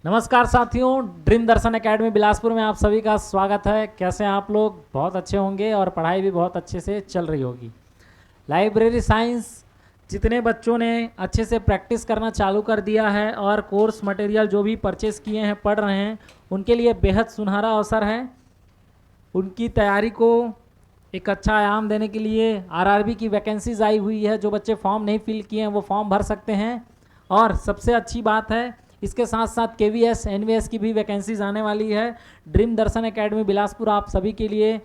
नमस्कार साथियों, ड्रीम दर्शन एकेडमी बिलासपुर में आप सभी का स्वागत है। कैसे हैं आप लोग? बहुत अच्छे होंगे और पढ़ाई भी बहुत अच्छे से चल रही होगी। लाइब्रेरी साइंस जितने बच्चों ने अच्छे से प्रैक्टिस करना चालू कर दिया है और कोर्स मटेरियल जो भी परचेस किए हैं, पढ़ रहे हैं, उनके लिए बेहद सुनहरा अवसर है। उनकी तैयारी को एक अच्छा आयाम देने के लिए आरआरबी की वैकेंसीज आई हुई है। जो बच्चे फॉर्म नहीं फिल किए हैं वो फॉर्म भर सकते हैं। और सबसे अच्छी बात है, इसके साथ साथ केवीएस एनवीएस की भी वैकेंसीज आने वाली है। ड्रीम दर्शन एकेडमी बिलासपुर आप सभी के लिए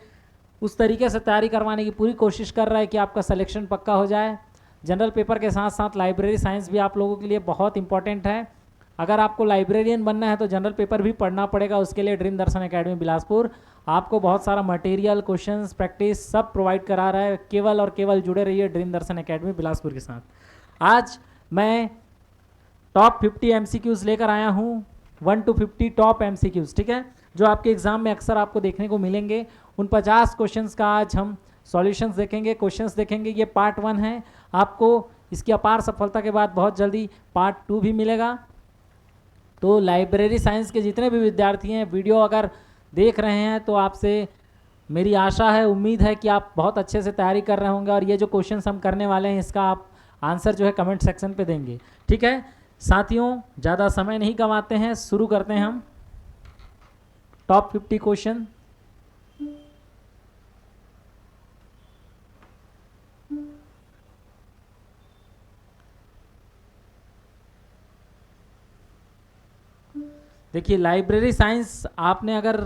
उस तरीके से तैयारी करवाने की पूरी कोशिश कर रहा है कि आपका सिलेक्शन पक्का हो जाए। जनरल पेपर के साथ साथ लाइब्रेरी साइंस भी आप लोगों के लिए बहुत इंपॉर्टेंट है। अगर आपको लाइब्रेरियन बनना है तो जनरल पेपर भी पढ़ना पड़ेगा। उसके लिए ड्रीम दर्शन एकेडमी बिलासपुर आपको बहुत सारा मटेरियल, क्वेश्चंस, प्रैक्टिस सब प्रोवाइड करा रहा है। केवल और केवल जुड़े रहिए ड्रीम दर्शन एकेडमी बिलासपुर के साथ। आज मैं टॉप 50 एमसीक्यूज लेकर आया हूँ, 1 to 50 टॉप एमसीक्यूज, ठीक है, जो आपके एग्जाम में अक्सर आपको देखने को मिलेंगे। उन 50 क्वेश्चंस का आज हम सॉल्यूशंस देखेंगे, क्वेश्चंस देखेंगे। ये पार्ट 1 है। आपको इसकी अपार सफलता के बाद बहुत जल्दी पार्ट 2 भी मिलेगा। तो लाइब्रेरी साइंस के जितने भी विद्यार्थी हैं, वीडियो अगर देख रहे हैं तो आपसे मेरी आशा है, उम्मीद है कि आप बहुत अच्छे से तैयारी कर रहे होंगे और ये जो क्वेश्चंस हम करने वाले हैं इसका आप आंसर जो है कमेंट सेक्शन पे देंगे। ठीक है साथियों, ज़्यादा समय नहीं गंवाते हैं, शुरू करते हैं हम टॉप 50 क्वेश्चन। देखिए, लाइब्रेरी साइंस आपने अगर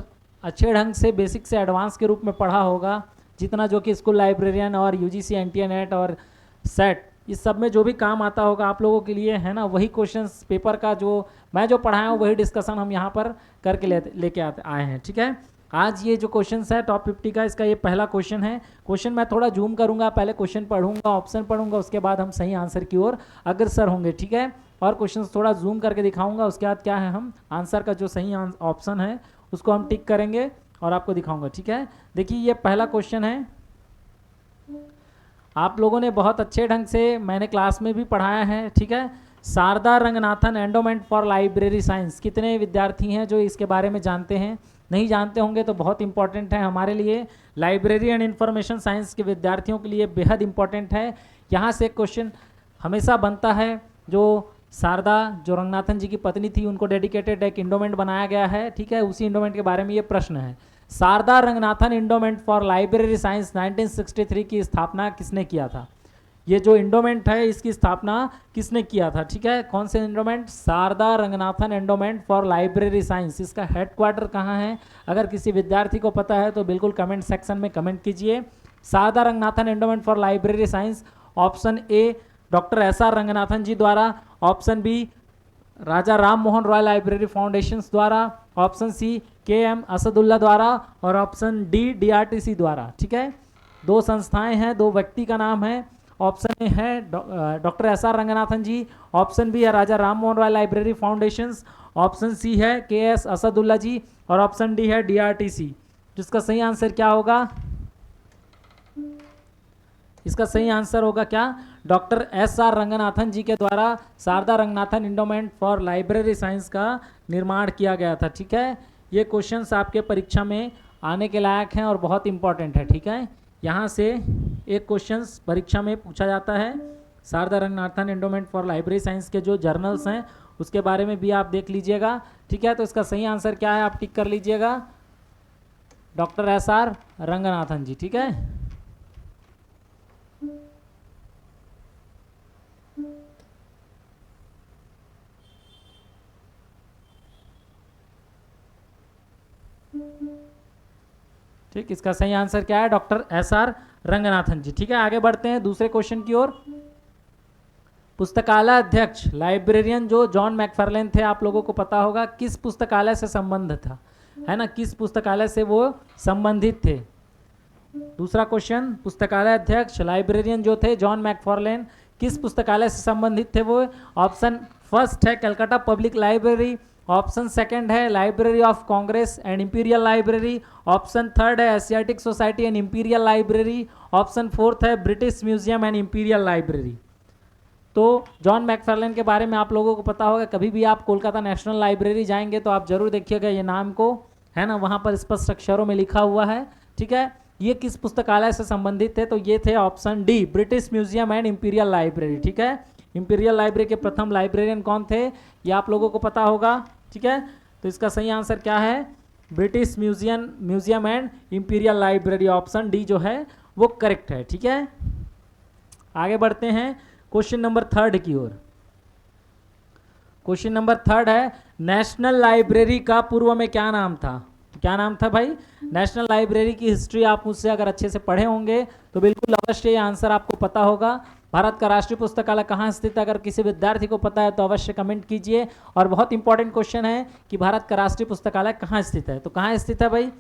अच्छे ढंग से बेसिक से एडवांस के रूप में पढ़ा होगा, जितना जो कि स्कूल लाइब्रेरियन और यूजीसी एनटीए नेट और सेट इस सब में जो भी काम आता होगा आप लोगों के लिए, है ना, वही क्वेश्चंस पेपर का जो मैं जो पढ़ाया हूँ वही डिस्कशन हम यहाँ पर करके लेके आए हैं। ठीक है, आज ये जो क्वेश्चन है टॉप 50 का, इसका ये पहला क्वेश्चन है। क्वेश्चन मैं थोड़ा जूम करूंगा, पहले क्वेश्चन पढ़ूंगा, ऑप्शन पढ़ूंगा, उसके बाद हम सही आंसर की ओर अग्रसर होंगे। ठीक है, और क्वेश्चन थोड़ा जूम करके दिखाऊंगा, उसके बाद क्या है, हम आंसर का जो सही ऑप्शन है उसको हम टिक करेंगे और आपको दिखाऊंगा। ठीक है, देखिए ये पहला क्वेश्चन है। आप लोगों ने बहुत अच्छे ढंग से, मैंने क्लास में भी पढ़ाया है। ठीक है, Sarada Ranganathan Endowment for library Science, कितने विद्यार्थी हैं जो इसके बारे में जानते हैं? नहीं जानते होंगे तो बहुत इंपॉर्टेंट है हमारे लिए। लाइब्रेरी एंड इंफॉर्मेशन साइंस के विद्यार्थियों के लिए बेहद इंपॉर्टेंट है। यहाँ से क्वेश्चन हमेशा बनता है। जो शारदा, जो रंगनाथन जी की पत्नी थी, उनको डेडिकेटेड एक इंडोमेंट बनाया गया है। ठीक है, उसी इंडोमेंट के बारे में ये प्रश्न है। Sarada Ranganathan endowment for library Science 1963 की स्थापना किसने किया था? ये जो इंडोमेंट है इसकी स्थापना किसने किया था? ठीक है, कौन से Endowment? Sarada Ranganathan endowment for library Science. इसका हेडक्वार्टर कहाँ है? अगर किसी विद्यार्थी को पता है तो बिल्कुल कमेंट सेक्शन में कमेंट कीजिए। Sharada Ranganathan endowment for library science, option A doctor S R. Ranganathan ji द्वारा, option B Raja Ram Mohan Roy library foundation द्वारा, ऑप्शन सी के.एम. असदुल्ला द्वारा और ऑप्शन डी डीआरटीसी द्वारा। ठीक है, दो संस्थाएं हैं, दो व्यक्ति का नाम है। ऑप्शन ए है doctor S R. Ranganathan ji, option B है Raja Ram Mohan Roy library foundation, option C है के.एस. असदुल्ला जी और ऑप्शन डी है डीआरटीसी। जिसका सही आंसर क्या होगा? इसका सही आंसर होगा क्या? Doctor S R. रंगनाथन जी के द्वारा Sarada Ranganathan endowment for library Science का निर्माण किया गया था। ठीक है, ये क्वेश्चंस आपके परीक्षा में आने के लायक हैं और बहुत इंपॉर्टेंट है। ठीक है, यहाँ से एक क्वेश्चंस परीक्षा में पूछा जाता है। Sarada Ranganathan endowment for library Science के जो जर्नल्स हैं उसके बारे में भी आप देख लीजिएगा। ठीक है, तो इसका सही आंसर क्या है आप टिक कर लीजिएगा, डॉक्टर एस.आर. रंगनाथन जी। ठीक है, ठीक, इसका सही आंसर क्या है? Doctor S R. रंगनाथन जी। ठीक है, आगे बढ़ते हैं दूसरे क्वेश्चन की ओर। पुस्तकालय अध्यक्ष, लाइब्रेरियन जो जॉन मैकफार्लेन थे, आप लोगों को पता होगा किस पुस्तकालय से संबंध था, है ना, किस पुस्तकालय से वो संबंधित थे? दूसरा क्वेश्चन, पुस्तकालय अध्यक्ष लाइब्रेरियन जो थे जॉन मैकफार्लेन, किस पुस्तकालय से संबंधित थे वो? ऑप्शन फर्स्ट है Calcutta public library, option second है library of Congress and imperial library, option third है Asiatic society and imperial library, option fourth है British museum and imperial library. तो जॉन मैकफार्लेन के बारे में आप लोगों को पता होगा, कभी भी आप कोलकाता नेशनल लाइब्रेरी जाएंगे तो आप जरूर देखिएगा ये नाम को, है ना, वहाँ पर स्पष्ट अक्षरों में लिखा हुआ है। ठीक है, ये किस पुस्तकालय से संबंधित है, तो ये थे option D, British museum and imperial library. ठीक है, इंपीरियल लाइब्रेरी के प्रथम लाइब्रेरियन कौन थे, ये आप लोगों को पता होगा। ठीक है, तो इसका सही आंसर क्या है, British museum and imperial library, option D जो है वो करेक्ट है। ठीक है, आगे बढ़ते हैं क्वेश्चन नंबर 3 की ओर। क्वेश्चन नंबर 3 है, नेशनल लाइब्रेरी का पूर्व में क्या नाम था। क्या नाम था भाई, नेशनल लाइब्रेरी की हिस्ट्री आप मुझसे अगर अच्छे से पढ़े होंगे तो बिल्कुल अवश्य ये आंसर आपको पता होगा। भारत का राष्ट्रीय पुस्तकालय कहाँ स्थित है, अगर किसी विद्यार्थी को पता है तो अवश्य कमेंट कीजिए। और बहुत इंपॉर्टेंट क्वेश्चन है कि भारत का राष्ट्रीय पुस्तकालय कहाँ स्थित है, तो कहाँ स्थित है भाई,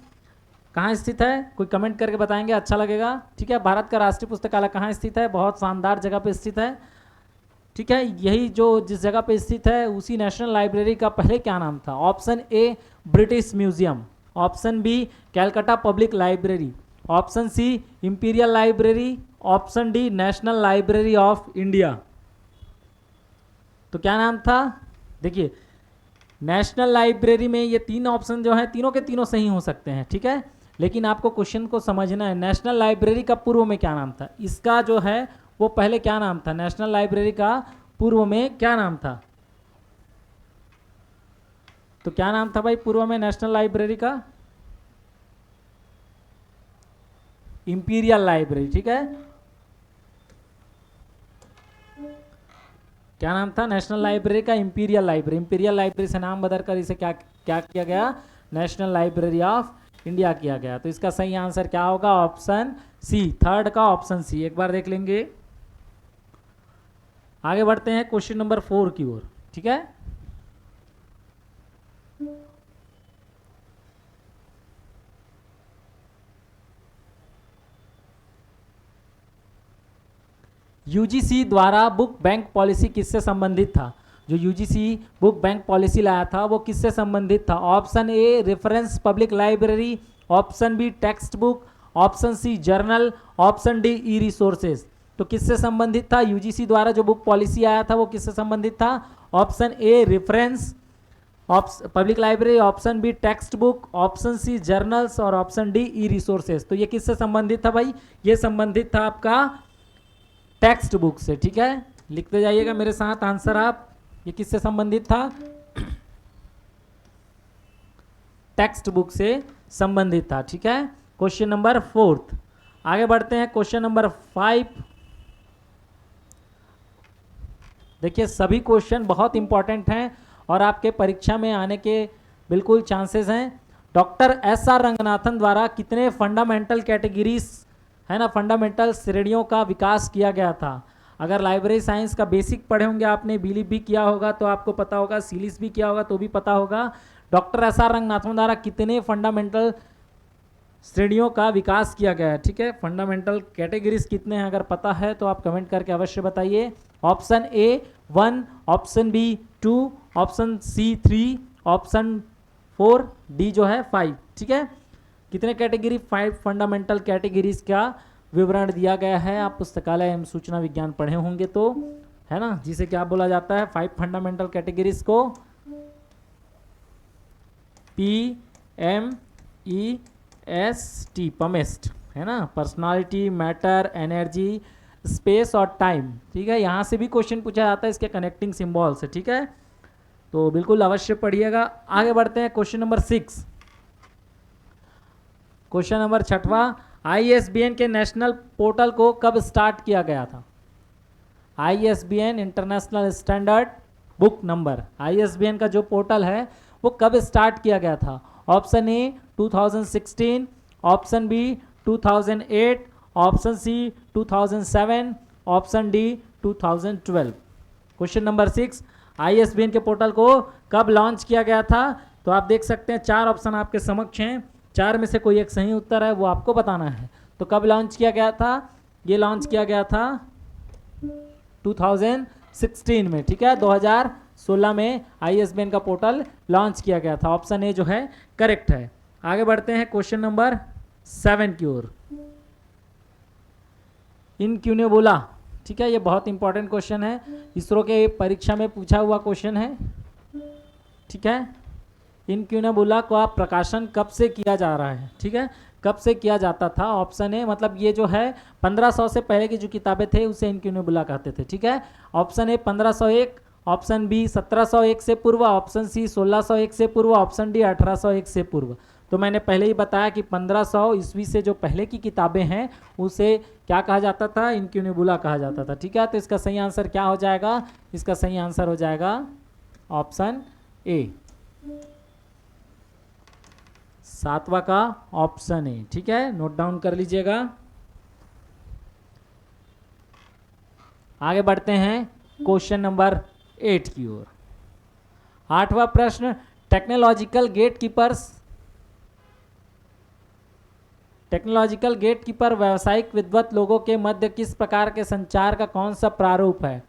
कहाँ स्थित है, कोई कमेंट करके बताएंगे, अच्छा लगेगा। ठीक है, भारत का राष्ट्रीय पुस्तकालय कहाँ स्थित है, बहुत शानदार जगह पे स्थित है। ठीक है, यही जो जिस जगह पे स्थित है उसी नेशनल लाइब्रेरी का पहले क्या नाम था, option A British Museum, option B Calcutta Public library, option C Imperial library, option D national library of India. तो क्या नाम था, देखिए नेशनल लाइब्रेरी में ये 3 ऑप्शन जो हैं तीनों के तीनों सही हो सकते हैं। ठीक है, लेकिन आपको क्वेश्चन को समझना है, नेशनल लाइब्रेरी का पूर्व में क्या नाम था, इसका जो है वो पहले क्या नाम था, नेशनल लाइब्रेरी का पूर्व में क्या नाम था। तो क्या नाम था भाई पूर्व में नेशनल लाइब्रेरी का, इंपीरियल लाइब्रेरी। ठीक है, क्या नाम था नेशनल लाइब्रेरी का, इंपीरियल लाइब्रेरी। इंपीरियल लाइब्रेरी से नाम बदलकर इसे क्या क्या किया गया, नेशनल लाइब्रेरी ऑफ इंडिया किया गया। तो इसका सही आंसर क्या होगा, ऑप्शन सी, 3 का ऑप्शन सी, एक बार देख लेंगे। आगे बढ़ते हैं क्वेश्चन नंबर 4 की ओर। ठीक है, यूजीसी द्वारा बुक बैंक पॉलिसी किससे संबंधित था, जो यूजीसी बुक बैंक पॉलिसी लाया था वो किससे संबंधित था, option A reference public library, option B text book, option C journal, option D e resources. तो किससे संबंधित था, यूजीसी द्वारा जो बुक पॉलिसी आया था वो किससे संबंधित था, option A reference public library, option B text book, option C journals और ऑप्शन डी ई रिसोर्सेज। तो ये किससे संबंधित था भाई, ये संबंधित था आपका टेक्स्ट बुक से। ठीक है, लिखते जाइएगा मेरे साथ आंसर आप, ये किससे संबंधित था, टेक्स्ट बुक से संबंधित था। ठीक है, क्वेश्चन नंबर 4। आगे बढ़ते हैं क्वेश्चन नंबर 5। देखिए सभी क्वेश्चन बहुत इंपॉर्टेंट हैं और आपके परीक्षा में आने के बिल्कुल चांसेस हैं। Doctor S R. रंगनाथन द्वारा कितने फंडामेंटल कैटेगरीज, है ना, फंडामेंटल श्रेणियों का विकास किया गया था। अगर लाइब्रेरी साइंस का बेसिक पढ़े होंगे आपने, बिलीव भी किया होगा तो आपको पता होगा, सीलिस भी किया होगा तो भी पता होगा। Doctor S R. रंगनाथन द्वारा कितने फंडामेंटल श्रेणियों का विकास किया गया है। ठीक है, फंडामेंटल कैटेगरीज कितने हैं अगर पता है तो आप कमेंट करके अवश्य बताइए। Option A 1, option B 2, option C 3, option 4, D जो है 5। ठीक है, कितने कैटेगरी, 5 फंडामेंटल कैटेगरीज का विवरण दिया गया है। आप पुस्तकालय एवं सूचना विज्ञान पढ़े होंगे तो, है ना, जिसे क्या बोला जाता है, 5 फंडामेंटल कैटेगरीज को PMEST, पमेस्ट, है ना, पर्सनालिटी, मैटर, एनर्जी, स्पेस और टाइम। ठीक है, यहाँ से भी क्वेश्चन पूछा जाता है इसके कनेक्टिंग सिंबल से। ठीक है, तो बिल्कुल अवश्य पढ़िएगा। आगे बढ़ते हैं क्वेश्चन नंबर 6। क्वेश्चन नंबर 6वां, ISBN के नेशनल पोर्टल को कब स्टार्ट किया गया था। ISBN international standard book number, ISBN का जो पोर्टल है वो कब स्टार्ट किया गया था। Option A 2016, option B 2008, option C 2007, option D 2012। Question number 6, ISBN के पोर्टल को कब लॉन्च किया गया था। तो आप देख सकते हैं 4 ऑप्शन आपके समक्ष हैं, 4 में से कोई एक सही उत्तर है वो आपको बताना है। तो कब लॉन्च किया गया था, ये लॉन्च किया गया था 2016 में। ठीक है, 2016 में ISBN का पोर्टल लॉन्च किया गया था। ऑप्शन ए जो है करेक्ट है। आगे बढ़ते हैं क्वेश्चन नंबर 7 की ओर। इनक्यूनेबुला, ठीक है, ये बहुत इंपॉर्टेंट क्वेश्चन है, इसरो के परीक्षा में पूछा हुआ क्वेश्चन है। ठीक है, इनक्यूनेबुला का प्रकाशन कब से किया जा रहा है? ठीक है, कब से किया जाता था? ऑप्शन ए, मतलब ये जो है 1500 से पहले की जो किताबें थे उसे इनक्यूनेबुला कहते थे। ठीक है, ऑप्शन ए 1501, ऑप्शन बी 1701 से पूर्व, ऑप्शन सी 1601 से पूर्व, ऑप्शन डी 1801 से पूर्व। तो मैंने पहले ही बताया कि 1500 ईस्वी से जो पहले की किताबें हैं उसे क्या कहा जाता था? इनक्यूनेबुला कहा जाता था। ठीक है, तो इसका सही आंसर क्या हो जाएगा? इसका सही आंसर हो जाएगा ऑप्शन ए, सातवां का ऑप्शन ए। ठीक है, नोट डाउन कर लीजिएगा। आगे बढ़ते हैं क्वेश्चन नंबर 8 की ओर। 8वां प्रश्न, टेक्नोलॉजिकल गेटकीपर व्यावसायिक विद्वत लोगों के मध्य किस प्रकार के संचार का कौन सा प्रारूप है?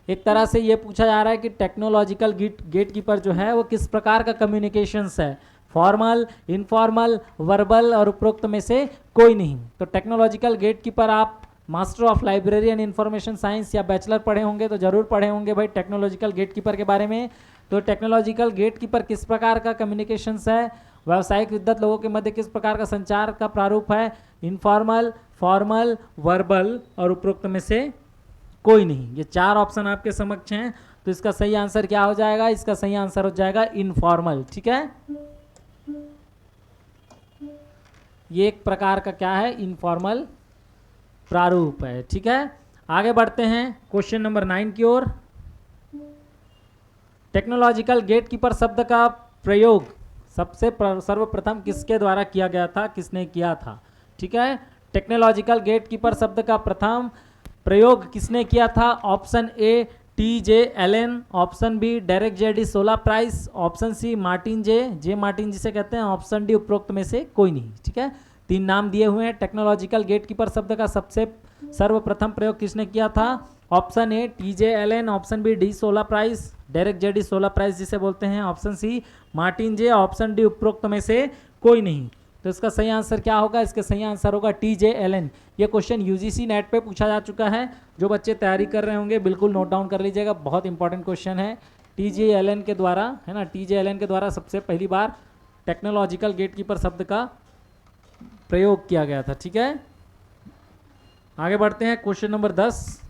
एक तरह से ये पूछा जा रहा है कि टेक्नोलॉजिकल गेटकीपर जो है वो किस प्रकार का कम्युनिकेशंस है, फॉर्मल, इनफॉर्मल, वर्बल और उपरोक्त में से कोई नहीं। तो टेक्नोलॉजिकल गेटकीपर आप master of library and information science या बैचलर पढ़े होंगे तो जरूर पढ़े होंगे भाई टेक्नोलॉजिकल गेटकीपर के बारे में। तो टेक्नोलॉजिकल गेटकीपर किस प्रकार का कम्युनिकेशंस है, व्यावसायिक विद्वत लोगों के मध्य किस प्रकार का संचार का प्रारूप है, इनफॉर्मल, फॉर्मल, वर्बल और उपरोक्त में से कोई नहीं। ये 4 ऑप्शन आपके समक्ष हैं, तो इसका सही आंसर क्या हो जाएगा? इसका सही आंसर हो जाएगा इनफॉर्मल। ठीक है, ये एक प्रकार का क्या है? इनफॉर्मल प्रारूप है। ठीक है, आगे बढ़ते हैं क्वेश्चन नंबर 9 की ओर। टेक्नोलॉजिकल गेटकीपर शब्द का प्रयोग सबसे सर्वप्रथम किसके द्वारा किया गया था, किसने किया था? ठीक है, टेक्नोलॉजिकल गेटकीपर शब्द का प्रथम प्रयोग किसने किया था? Option A TJ Allen, option B Derek JD Solla Price, option C Martin J Martin जिसे कहते हैं, ऑप्शन डी उपरोक्त में से कोई नहीं। ठीक है, 3 नाम दिए हुए हैं। टेक्नोलॉजिकल गेटकीपर शब्द का सबसे सर्वप्रथम प्रयोग किसने किया था? Option A TJ Allen, option B de Solla Price, Derek JD Solla Price जिसे बोलते हैं, option C Martin J, option D उपरोक्त में से कोई नहीं। तो इसका सही आंसर क्या होगा? इसका सही आंसर होगा TJ एलन। ये क्वेश्चन UGC नेट पे पूछा जा चुका है, जो बच्चे तैयारी कर रहे होंगे बिल्कुल नोट डाउन कर लीजिएगा, बहुत इंपॉर्टेंट क्वेश्चन है। TJ एलन के द्वारा, है ना, TJ एलन के द्वारा सबसे पहली बार टेक्नोलॉजिकल गेटकीपर शब्द का प्रयोग किया गया था। ठीक है, आगे बढ़ते हैं क्वेश्चन नंबर 10।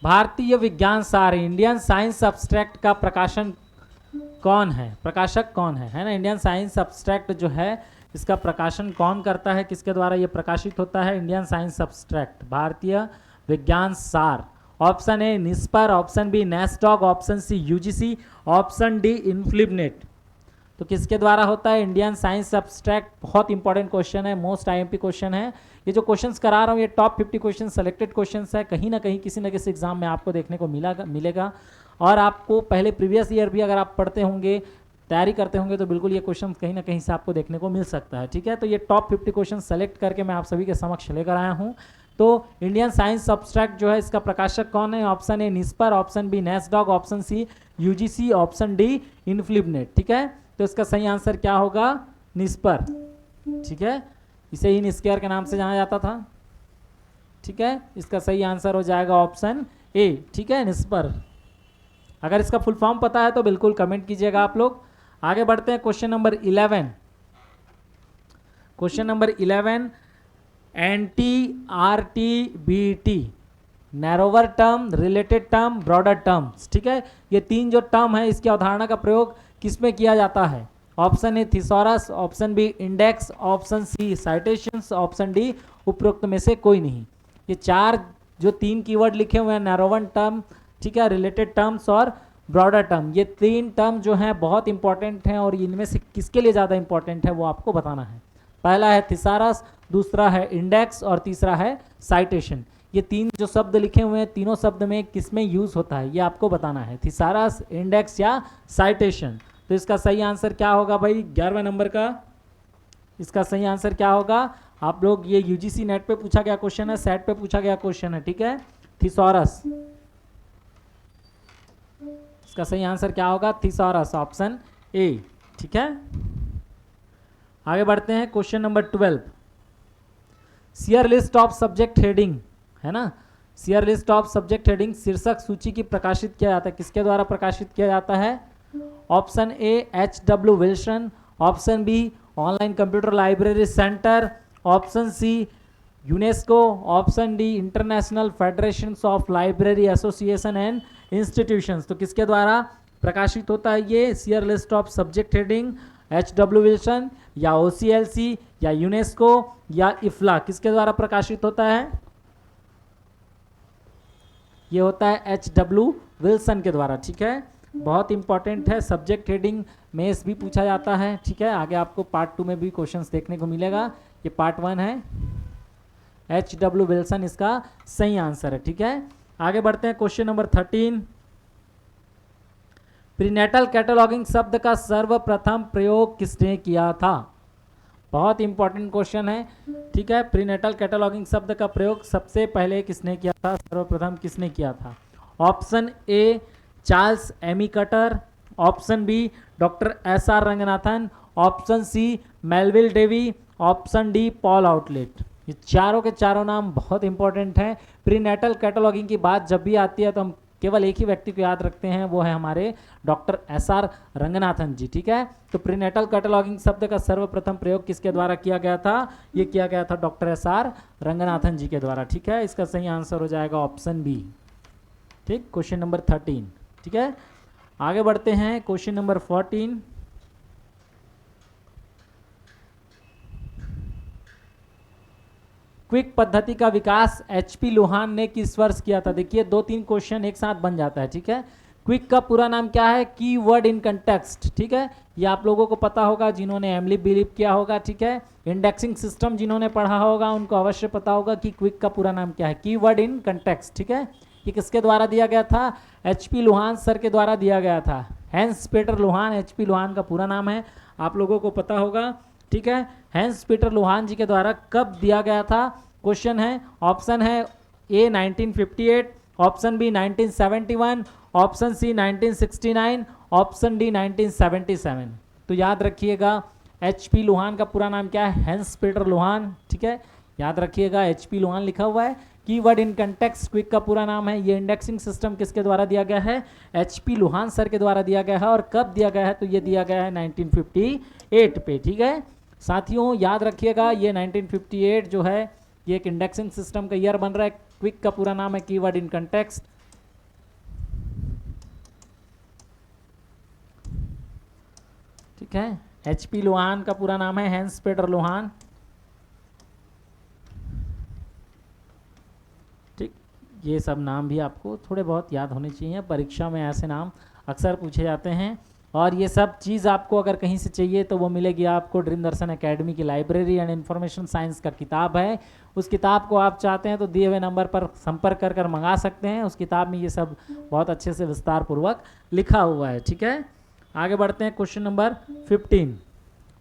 भारतीय विज्ञान सार इंडियन साइंस अब्स्ट्रैक्ट का प्रकाशन कौन है? प्रकाशक कौन है ना? इंडियन साइंस अब्स्ट्रैक्ट जो है इसका प्रकाशन कौन करता है, किसके द्वारा ये प्रकाशित होता है? इंडियन साइंस अब्स्ट्रैक्ट, भारतीय विज्ञान सार। Option A NISPR, option B NASSDOC, option C UGC, option D INFLIBNET. तो किसके द्वारा होता है इंडियन साइंस अब्स्ट्रैक्ट? बहुत इंपॉर्टेंट क्वेश्चन है, मोस्ट IMP क्वेश्चन है। ये जो क्वेश्चंस करा रहा हूँ ये टॉप 50 क्वेश्चन सेलेक्टेड क्वेश्चंस है, कहीं ना कहीं किसी न किसी एग्जाम में आपको देखने को मिलेगा। और आपको पहले प्रीवियस ईयर भी अगर आप पढ़ते होंगे, तैयारी करते होंगे तो बिल्कुल ये क्वेश्चन कहीं ना कहीं से आपको देखने को मिल सकता है। ठीक है, तो ये टॉप 50 क्वेश्चन सेलेक्ट करके मैं आप सभी के समक्ष लेकर आया हूँ। तो इंडियन साइंस अब्स्ट्रैक्ट जो है इसका प्रकाशक कौन है? Option A NISPR, option B NASSDOC, option C UGC, option D INFLIBNET. ठीक है, तो इसका सही आंसर क्या होगा? निस्पर। ठीक है, इसे ही निस्केयर के नाम से जाना जाता था। ठीक है, इसका सही आंसर हो जाएगा ऑप्शन ए। ठीक है, निस्पर। अगर इसका फुल फॉर्म पता है तो बिल्कुल कमेंट कीजिएगा आप लोग। आगे बढ़ते हैं question number 11। Question number 11, NTRTBT, narrower term, related term, broader terms. ठीक है, ये 3 जो टर्म है इसकी अवधारणा का प्रयोग किसमें किया जाता है? Option A thesaurus, option B index, option C citations, option D उपरोक्त में से कोई नहीं। ये 4 जो 3 कीवर्ड लिखे हुए हैं, नैरोवन टर्म, ठीक है, रिलेटेड टर्म्स और ब्रॉडर टर्म, ये 3 टर्म जो हैं बहुत इंपॉर्टेंट हैं और इनमें से किसके लिए ज़्यादा इंपॉर्टेंट है वो आपको बताना है। पहला है थिसारस, दूसरा है इंडेक्स और तीसरा है साइटेशन। ये 3 जो शब्द लिखे हुए हैं तीनों शब्द में किसमें यूज होता है ये आपको बताना है, थिसारस, इंडेक्स या साइटेशन। तो इसका सही आंसर क्या होगा भाई? 11वें नंबर का इसका सही आंसर क्या होगा? आप लोग ये UGC नेट पे पूछा गया क्वेश्चन है, सेट पे पूछा गया क्वेश्चन है। ठीक है, थिसॉरस। इसका सही आंसर क्या होगा? Thesaurus, option A. ठीक है, आगे बढ़ते हैं question number 12। Share List of Subject heading है ना, share List of Subject heading शीर्षक सूची की प्रकाशित किया जाता है, किसके द्वारा प्रकाशित किया जाता है? Option A HW Wilson, option B Online Computer Library Center, option C UNESCO, option D International federation of library Association and Institutions. तो किसके द्वारा प्रकाशित होता है ये Sears List of Subject Heading? HW Wilson या OCLC या यूनेस्को या इफ्ला, किसके द्वारा प्रकाशित होता है? ये होता है HW विल्सन के द्वारा। ठीक है, बहुत इंपॉर्टेंट है, सब्जेक्ट हेडिंग में भी पूछा जाता है। ठीक है, आगे आपको पार्ट 2 में भी क्वेश्चंस देखने को मिलेगा। ये पार्ट 1 है, HW विल्सन इसका सही आंसर है। ठीक है, आगे बढ़ते हैं क्वेश्चन नंबर 13। प्रीनेटल कैटलॉगिंग शब्द का सर्वप्रथम प्रयोग किसने किया था? बहुत इंपॉर्टेंट क्वेश्चन है। ठीक है, प्रीनेटल कैटलॉगिंग शब्द का प्रयोग सबसे पहले किसने किया था, सर्वप्रथम किसने किया था? Option A Charles Ammi Cutter, option B doctor SR Ranganathan, option C Melvil Dewey, option D Paul Otlet. ये चारों के चारों नाम बहुत इंपॉर्टेंट हैं। प्रीनेटल कैटलॉगिंग की बात जब भी आती है तो हम केवल एक ही व्यक्ति को याद रखते हैं, वो है हमारे डॉक्टर SR रंगनाथन जी। ठीक है, तो प्रीनेटल कैटलॉगिंग शब्द का सर्वप्रथम प्रयोग किसके द्वारा किया गया था? ये किया गया था डॉक्टर SR रंगनाथन जी के द्वारा। ठीक है, इसका सही आंसर हो जाएगा ऑप्शन बी। ठीक, क्वेश्चन नंबर 13। ठीक है, आगे बढ़ते हैं क्वेश्चन नंबर 14। क्विक पद्धति का विकास HP लोहान ने किस वर्ष किया था? देखिए 2-3 क्वेश्चन एक साथ बन जाता है। ठीक है, क्विक का पूरा नाम क्या है? Keyword in context. ठीक है, ये आप लोगों को पता होगा जिन्होंने एमली बिलीव किया होगा। ठीक है, इंडेक्सिंग सिस्टम जिन्होंने पढ़ा होगा उनको अवश्य पता होगा कि क्विक का पूरा नाम क्या है, कीवर्ड इन कंटेक्स्ट। ठीक है, ये किसके द्वारा दिया गया था? HP लोहान सर के द्वारा दिया गया था। Hans Peter Luhn HP Luhn का पूरा नाम है, आप लोगों को पता होगा। ठीक है, हैंस पीटर लोहान जी के द्वारा कब दिया गया था? क्वेश्चन है, ऑप्शन है A 1958, option B 1971, option C 1969, option D 1977। तो याद रखिएगा HP लोहान का पूरा नाम क्या है? Hans Peter Luhn. ठीक है, याद रखिएगा HP लोहान लिखा हुआ है। कीवर्ड इन कंटेक्स्ट क्विक का पूरा नाम है। ये इंडेक्सिंग सिस्टम किसके द्वारा दिया गया है? HP लोहान सर के द्वारा दिया गया है। और कब दिया गया है? तो ये दिया गया है 1958 पे। ठीक है साथियों, याद रखिएगा ये 1958 जो है ये एक इंडेक्सिंग सिस्टम का ईयर बन रहा है। क्विक का पूरा नाम है कीवर्ड इन कंटेक्स्ट। ठीक है, HP लोहान का पूरा नाम है हैंस पीटर लोहान। ठीक, ये सब नाम भी आपको थोड़े बहुत याद होने चाहिए, परीक्षा में ऐसे नाम अक्सर पूछे जाते हैं। और ये सब चीज़ आपको अगर कहीं से चाहिए तो वो मिलेगी आपको ड्रीम दर्शन एकेडमी की लाइब्रेरी एंड इन्फॉर्मेशन साइंस का किताब है। उस किताब को आप चाहते हैं तो दिए हुए नंबर पर संपर्क कर मंगा सकते हैं। उस किताब में ये सब बहुत अच्छे से विस्तार पूर्वक लिखा हुआ है। ठीक है, आगे बढ़ते हैं question number 15।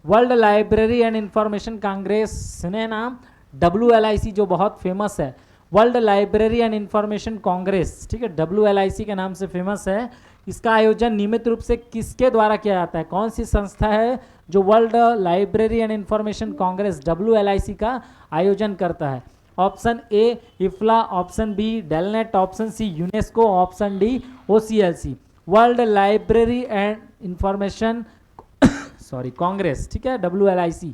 World library and information Congress, सुने नाम WLIC जो बहुत फेमस है, world library and information congress. ठीक है, WLIC के नाम से फेमस है। इसका आयोजन नियमित रूप से किसके द्वारा किया जाता है? कौन सी संस्था है जो world library and information congress WLIC का आयोजन करता है? Option A IFLA, option B DELNET, option C UNESCO, option D OCLC। World library and information congress. ठीक है, WLIC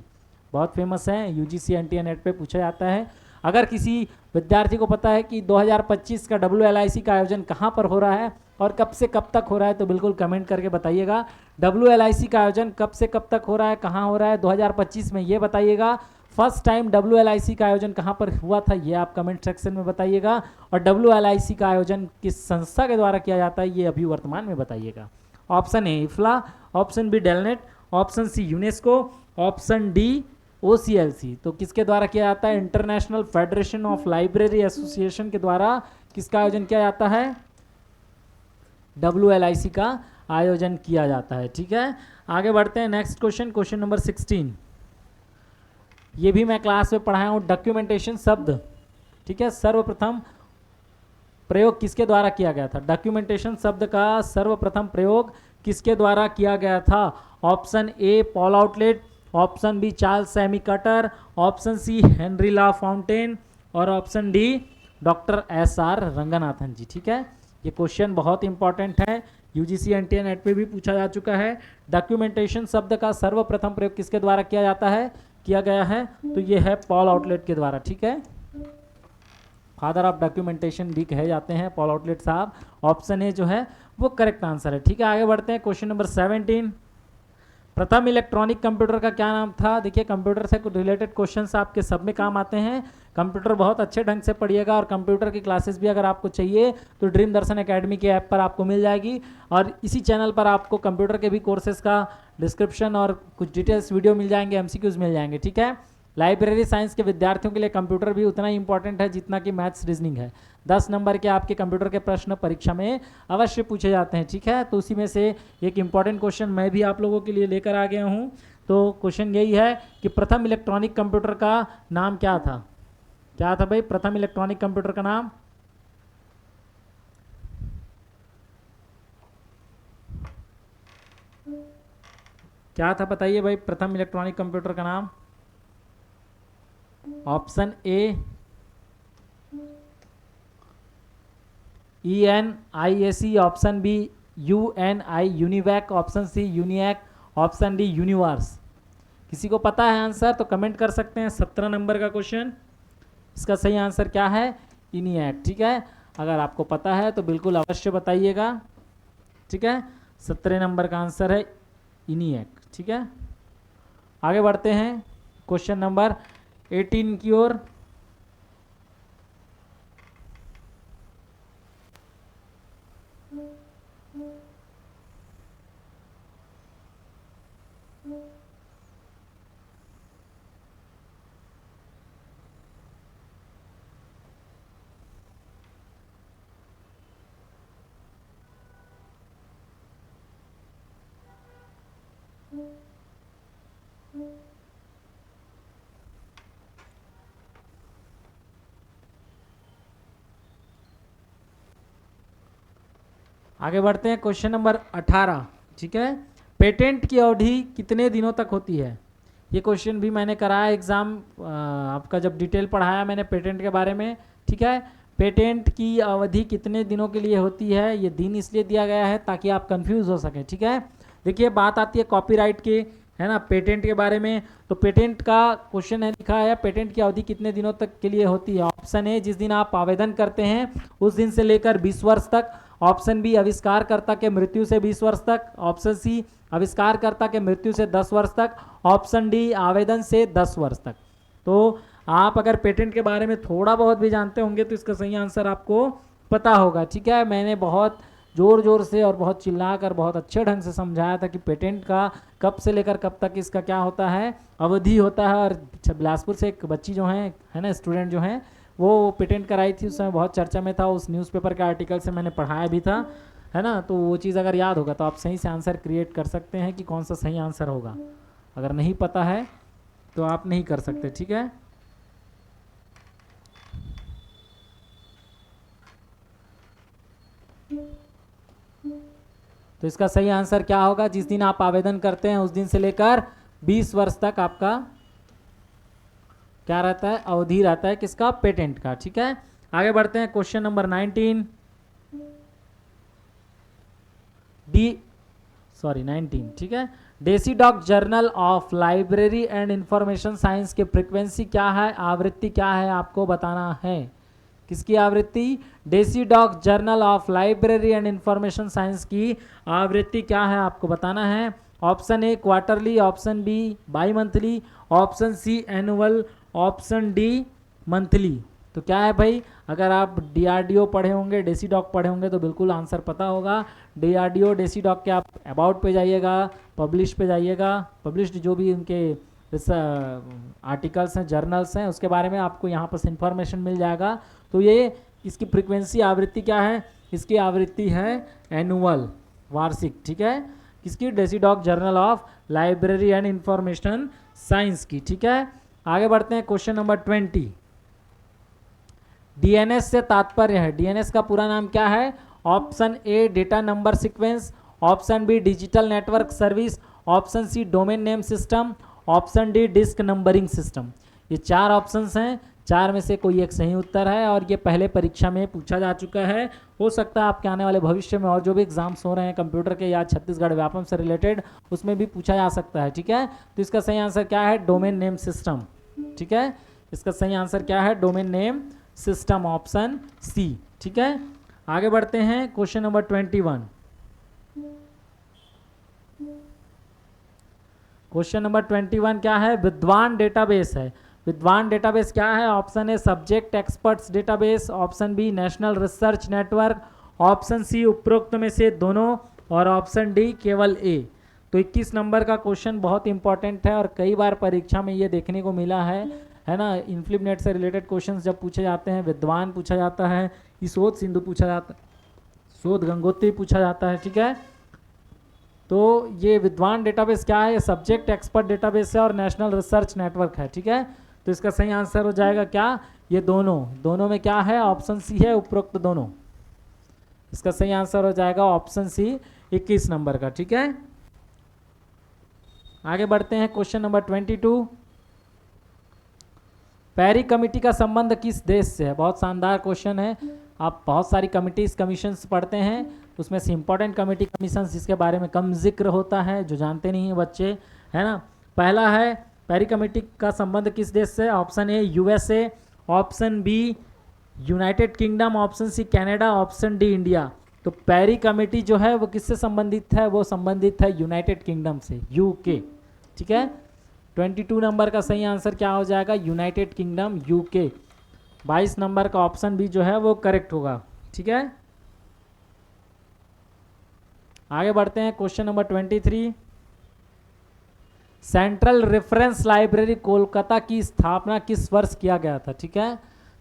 बहुत फेमस है, UGC NTA नेट पे पूछा जाता है। अगर किसी विद्यार्थी को पता है कि 2025 का WLIC का आयोजन कहाँ पर हो रहा है और कब से कब तक हो रहा है तो बिल्कुल कमेंट करके बताइएगा। WLIC का आयोजन कब से कब तक हो रहा है, कहाँ हो रहा है 2025 में, ये बताइएगा। फर्स्ट टाइम WLIC का आयोजन कहाँ पर हुआ था ये आप कमेंट सेक्शन में बताइएगा। और WLIC का आयोजन किस संस्था के द्वारा किया जाता है ये अभी वर्तमान में बताइएगा। Option A IFLA, option B DELNET, option C UNESCO, option D OCLC। तो किसके द्वारा किया जाता है? International federation of library association के द्वारा किसका आयोजन किया जाता है? WLIC का आयोजन किया जाता है। ठीक है, आगे बढ़ते हैं नेक्स्ट क्वेश्चन, क्वेश्चन नंबर 16। ये भी मैं क्लास में पढ़ाया हूँ, डॉक्यूमेंटेशन शब्द। ठीक है, सर्वप्रथम प्रयोग किसके द्वारा किया गया था? डॉक्यूमेंटेशन शब्द का सर्वप्रथम प्रयोग किसके द्वारा किया गया था? Option A Paul Otlet, option B Charles Sammy Cutter, option C Henry La Fontaine और option D doctor SR Ranganathan ji. ठीक है, ये क्वेश्चन बहुत इंपॉर्टेंट है, यूजीसी एनटीए नेट पे भी पूछा जा चुका है। डॉक्यूमेंटेशन शब्द का सर्वप्रथम प्रयोग किसके द्वारा किया गया है, तो ये है पॉल आउटलेट के द्वारा। ठीक है, फादर ऑफ डॉक्यूमेंटेशन भी कहे जाते हैं पॉल आउटलेट साहब। ऑप्शन ए जो है वो करेक्ट आंसर है। ठीक है, आगे बढ़ते हैं क्वेश्चन नंबर 17। प्रथम इलेक्ट्रॉनिक कंप्यूटर का क्या नाम था। देखिए, कंप्यूटर से रिलेटेड क्वेश्चंस आपके सब में काम आते हैं। कंप्यूटर बहुत अच्छे ढंग से पढ़िएगा और कंप्यूटर की क्लासेस भी अगर आपको चाहिए तो ड्रीम दर्शन एकेडमी के ऐप पर आपको मिल जाएगी, और इसी चैनल पर आपको कंप्यूटर के भी कोर्सेज का डिस्क्रिप्शन और कुछ डिटेल्स वीडियो मिल जाएंगे, MCQs मिल जाएंगे। ठीक है, लाइब्रेरी साइंस के विद्यार्थियों के लिए कंप्यूटर भी उतना ही इंपॉर्टेंट है जितना कि मैथ्स रीजनिंग है। 10 नंबर के आपके कंप्यूटर के प्रश्न परीक्षा में अवश्य पूछे जाते हैं। ठीक है, तो उसी में से एक इंपॉर्टेंट क्वेश्चन मैं भी आप लोगों के लिए लेकर आ गया हूँ। तो क्वेश्चन यही है कि प्रथम इलेक्ट्रॉनिक कंप्यूटर का नाम क्या था। क्या था भाई प्रथम इलेक्ट्रॉनिक कंप्यूटर का नाम? क्या था बताइए भाई प्रथम इलेक्ट्रॉनिक कंप्यूटर का नाम? Option A ENIAC, option B UNI UNIVAC, option C UNIAC, option D universe. किसी को पता है आंसर तो कमेंट कर सकते हैं। 17 नंबर का क्वेश्चन, इसका सही आंसर क्या है? ENIAC। ठीक है, अगर आपको पता है तो बिल्कुल अवश्य बताइएगा। ठीक है, 17 नंबर का आंसर है ENIAC। ठीक है, आगे बढ़ते हैं क्वेश्चन नंबर 18 की ओर। आगे बढ़ते हैं क्वेश्चन नंबर 18। ठीक है, पेटेंट की अवधि कितने दिनों तक होती है। ये क्वेश्चन भी मैंने कराया एग्जाम आपका जब डिटेल पढ़ाया मैंने पेटेंट के बारे में। ठीक है, पेटेंट की अवधि कितने दिनों के लिए होती है, ये दिन इसलिए दिया गया है ताकि आप कंफ्यूज हो सकें। ठीक है, देखिए बात आती है कॉपीराइट की, है ना, पेटेंट के बारे में। तो पेटेंट का क्वेश्चन है, लिखा है पेटेंट की अवधि कितने दिनों तक के लिए होती है। ऑप्शन ए जिस दिन आप आवेदन करते हैं उस दिन से लेकर 20 वर्ष तक, ऑप्शन बी आविष्कारकर्ता के मृत्यु से 20 वर्ष तक, ऑप्शन सी आविष्कारकर्ता के मृत्यु से 10 वर्ष तक, ऑप्शन डी आवेदन से 10 वर्ष तक। तो आप अगर पेटेंट के बारे में थोड़ा बहुत भी जानते होंगे तो इसका सही आंसर आपको पता होगा। ठीक है, मैंने बहुत जोर जोर से और बहुत चिल्लाकर बहुत अच्छे ढंग से समझाया था कि पेटेंट का कब से लेकर कब तक इसका क्या होता है, अवधि होता है। और बिलासपुर से एक बच्ची जो है ना, स्टूडेंट जो हैं, वो पेटेंट कराई थी, उस समय बहुत चर्चा में था, उस न्यूज़पेपर के आर्टिकल से मैंने पढ़ाया भी था, है ना। तो वो चीज़ अगर याद होगा तो आप सही से आंसर क्रिएट कर सकते हैं कि कौन सा सही आंसर होगा। अगर नहीं पता है तो आप नहीं कर सकते। ठीक है, तो इसका सही आंसर क्या होगा? जिस दिन आप आवेदन करते हैं उस दिन से लेकर 20 वर्ष तक आपका क्या रहता है, अवधि रहता है किसका, पेटेंट का। ठीक है, आगे बढ़ते हैं क्वेश्चन नंबर 19। 19। ठीक है, DESIDOC journal of library and information science की फ्रीक्वेंसी क्या है, आवृत्ति क्या है, आपको बताना है। किसकी आवृत्ति? DESIDOC journal of library and information science की आवृत्ति क्या है, आपको बताना है। Option A quarterly, option B bimonthly, option C annual, option D monthly. तो क्या है भाई, अगर आप DRDO पढ़े होंगे, डेसीडॉक पढ़े होंगे तो बिल्कुल आंसर पता होगा। DRDO डेसीडॉक के आप अबाउट पे जाइएगा, पब्लिश पे जाइएगा, पब्लिश्ड जो भी उनके आर्टिकल्स हैं, जर्नल्स हैं, उसके बारे में आपको यहाँ पर इन्फॉर्मेशन मिल जाएगा। तो ये इसकी फ्रीक्वेंसी आवृत्ति क्या है, इसकी आवृत्ति है एनुअल, वार्षिक। ठीक है, किसकी? DESIDOC journal of library and information science की। ठीक है, आगे बढ़ते हैं क्वेश्चन नंबर 20। DNS से तात्पर्य है, DNS का पूरा नाम क्या है? Option A data number sequence, option B digital network service, option C domain name system, option D disk numbering system. ये 4 ऑप्शंस हैं, 4 में से कोई एक सही उत्तर है और ये पहले परीक्षा में पूछा जा चुका है। हो सकता है आपके आने वाले भविष्य में और जो भी एग्जाम्स हो रहे हैं कंप्यूटर के या छत्तीसगढ़ व्यापम से रिलेटेड उसमें भी पूछा जा सकता है। ठीक है, तो इसका सही आंसर क्या है? Domain name system. ठीक है, इसका सही आंसर क्या है? Domain name system, option C. ठीक है, आगे बढ़ते हैं। Question number 21। क्वेश्चन नंबर 21 क्या है? विद्वान डेटाबेस है। विद्वान डेटाबेस क्या है? Option A subject experts database, option B national research network, option C उपरोक्त में से दोनों और ऑप्शन डी केवल ए। तो 21 नंबर का क्वेश्चन बहुत इंपॉर्टेंट है और कई बार परीक्षा में ये देखने को मिला है ना। इन्फ्लिपनेट से रिलेटेड क्वेश्चंस जब पूछे जाते हैं, विद्वान पूछा जाता है, ईशोध सिंधु पूछा जाता है, शोध गंगोत्री पूछा जाता है। ठीक है, तो ये विद्वान डेटाबेस क्या है? सब्जेक्ट एक्सपर्ट डेटाबेस है और नेशनल रिसर्च नेटवर्क है। ठीक है, तो इसका सही आंसर हो जाएगा क्या? ये दोनों में क्या है? ऑप्शन सी है, उपरोक्त दोनों। इसका सही आंसर हो जाएगा ऑप्शन सी 21 नंबर का। ठीक है, आगे बढ़ते हैं। Question number 22। पेरी कमेटी का संबंध किस देश से है? बहुत शानदार क्वेश्चन है। आप बहुत सारी कमिटीज कमीशंस पढ़ते हैं, उसमें से इंपॉर्टेंट कमेटी कमीशंस जिसके बारे में कम जिक्र होता है, जो जानते नहीं हैं बच्चे, है ना। पहला है पेरी कमेटी का संबंध किस देश से? Option A USA, option B United Kingdom, option C Canada, option D India. तो पेरी कमेटी जो है वो किससे संबंधित है? वो संबंधित है यूनाइटेड किंगडम से, यूके। ठीक है, 22 नंबर का सही आंसर क्या हो जाएगा? United kingdom, UK. 22 नंबर का ऑप्शन बी जो है वो करेक्ट होगा। ठीक है, आगे बढ़ते हैं। Question number 23। Central reference library Kolkata की स्थापना किस वर्ष किया गया था? ठीक है,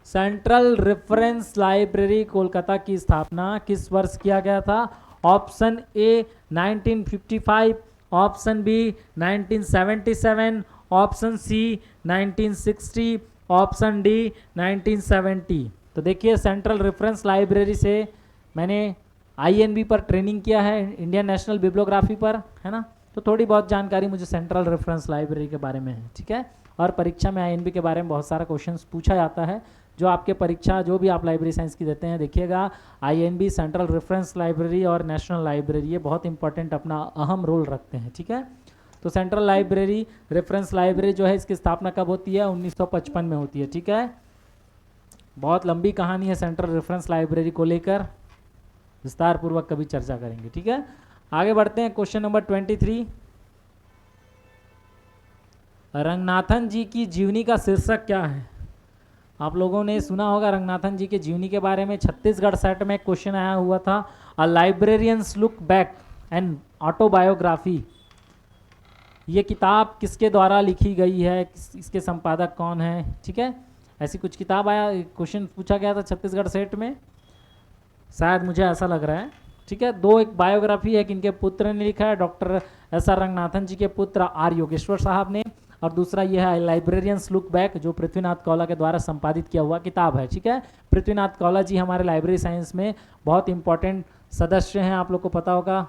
सेंट्रल रेफरेंस लाइब्रेरी कोलकाता की स्थापना किस वर्ष किया गया था? Option A 1955, option B 1977, option C 1960, option D 1970। तो देखिए, सेंट्रल रेफरेंस लाइब्रेरी से मैंने आईएनबी पर ट्रेनिंग किया है, इंडियन नेशनल बिब्लियोग्राफी पर, है ना। तो थोड़ी बहुत जानकारी मुझे सेंट्रल रेफरेंस लाइब्रेरी के बारे में है। ठीक है, और परीक्षा में आईएनबी के बारे में बहुत सारा क्वेश्चंस पूछा जाता है, जो आपके परीक्षा जो भी आप लाइब्रेरी साइंस की देते हैं, देखिएगा आईएनबी, सेंट्रल रेफरेंस लाइब्रेरी और नेशनल लाइब्रेरी ये बहुत इंपॉर्टेंट अपना अहम रोल रखते हैं। ठीक है, तो सेंट्रल लाइब्रेरी रेफरेंस लाइब्रेरी जो है इसकी स्थापना कब होती है? 1955 में होती है। ठीक है, बहुत लंबी कहानी है सेंट्रल रेफरेंस लाइब्रेरी को लेकर, विस्तार पूर्वक कभी चर्चा करेंगे। ठीक है, आगे बढ़ते हैं। Question number 23। रंगनाथन जी की जीवनी का शीर्षक क्या है? आप लोगों ने सुना होगा रंगनाथन जी के जीवनी के बारे में, छत्तीसगढ़ सेट में क्वेश्चन आया हुआ था। A librarians look back and autobiography. ये किताब किसके द्वारा लिखी गई है? इसके संपादक कौन है? ठीक है, ऐसी कुछ किताब आया, क्वेश्चन पूछा गया था छत्तीसगढ़ सेट में, शायद मुझे ऐसा लग रहा है। ठीक है, दो एक बायोग्राफी है कि इनके पुत्र ने लिखा है, doctor S R Ranganathan ji के पुत्र आर योगेश्वर साहब ने, और दूसरा यह है लाइब्रेरियंस लुक बैक, जो पृथ्वीनाथ कौला के द्वारा संपादित किया हुआ किताब है। ठीक है, पृथ्वीनाथ कौला जी हमारे लाइब्रेरी साइंस में बहुत इंपॉर्टेंट सदस्य हैं, आप लोग को पता होगा,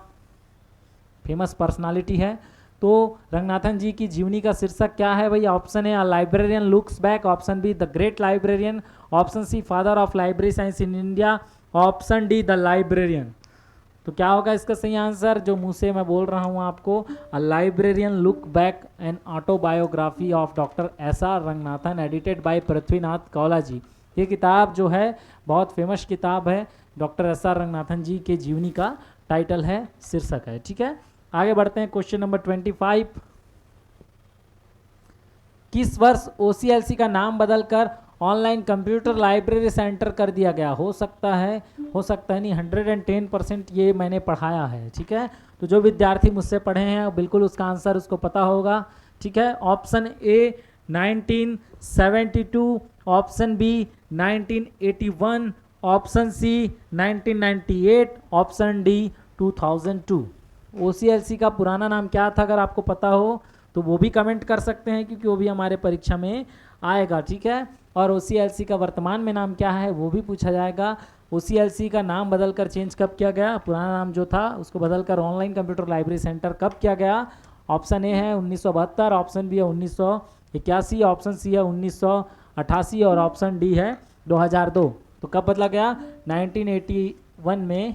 फेमस पर्सनालिटी है। तो रंगनाथन जी की जीवनी का शीर्षक क्या है भैया? Option A librarian looks back, option B the great librarian, option C father of library science in India, option D the librarian. तो क्या होगा इसका सही आंसर? जो मुंह से मैं बोल रहा हूं आपको, a librarian look back and autobiography of doctor S R Ranganathan, edited by Prithvinath Kaula ji. ये किताब जो है बहुत फेमस किताब है, doctor S R Ranganathan ji के जीवनी का टाइटल है, शीर्षक है। ठीक है, आगे बढ़ते हैं। Question number 25। किस वर्ष ओसीएलसी का नाम बदलकर ऑनलाइन कंप्यूटर लाइब्रेरी सेंटर कर दिया गया? हो सकता है नहीं, 110% ये मैंने पढ़ाया है। ठीक है, तो जो विद्यार्थी मुझसे पढ़े हैं बिल्कुल उसका आंसर उसको पता होगा। ठीक है, option A 1972, option B 1981, option C 1998, option D 2002। OCLC का पुराना नाम क्या था? अगर आपको पता हो तो वो भी कमेंट कर सकते हैं, क्योंकि वो भी हमारे परीक्षा में आएगा। ठीक है, और ओसीएलसी का वर्तमान में नाम क्या है वो भी पूछा जाएगा। ओसीएलसी का नाम बदलकर चेंज कब किया गया? पुराना नाम जो था उसको बदलकर ऑनलाइन कंप्यूटर लाइब्रेरी सेंटर कब किया गया? ऑप्शन ए है 1972, ऑप्शन बी है 1981, ऑप्शन सी है 1988 और ऑप्शन डी है 2002। तो कब बदला गया? 1981 में,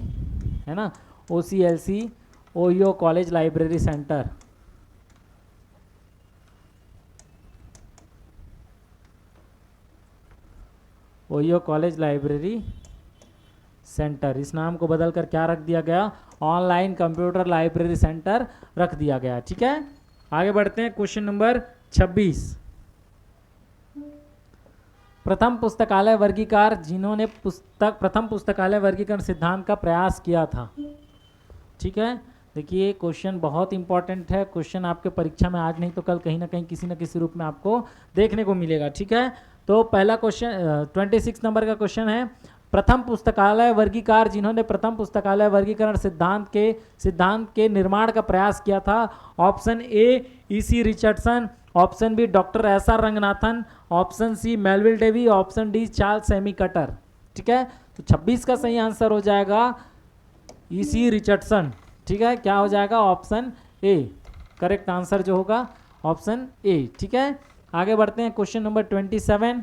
है ना, OCLC, Ohio college library centre. Ohio college library centre, इस नाम को बदलकर क्या रख दिया गया? ऑनलाइन कंप्यूटर लाइब्रेरी सेंटर रख दिया गया। ठीक है, आगे बढ़ते हैं। क्वेश्चन नंबर 26, प्रथम पुस्तकालय वर्गीकार जिन्होंने प्रथम पुस्तकालय वर्गीकरण सिद्धांत का प्रयास किया था। ठीक है, देखिए क्वेश्चन बहुत इंपॉर्टेंट है। क्वेश्चन आपके परीक्षा में आज नहीं तो कल कहीं ना कहीं किसी न किसी रूप में आपको देखने को मिलेगा। ठीक है, तो पहला क्वेश्चन 26 नंबर का क्वेश्चन है, प्रथम पुस्तकालय वर्गीकार जिन्होंने प्रथम पुस्तकालय वर्गीकरण सिद्धांत के निर्माण का प्रयास किया था। Option A EC Richardson, option B doctor SR Ranganathan, option C Melvil Dewey, option D Charles Ammi Cutter. ठीक है, तो 26 का सही आंसर हो जाएगा EC रिचर्डसन। ठीक है, क्या हो जाएगा? ऑप्शन ए करेक्ट आंसर जो होगा, ऑप्शन ए। ठीक है, आगे बढ़ते हैं। क्वेश्चन नंबर 27,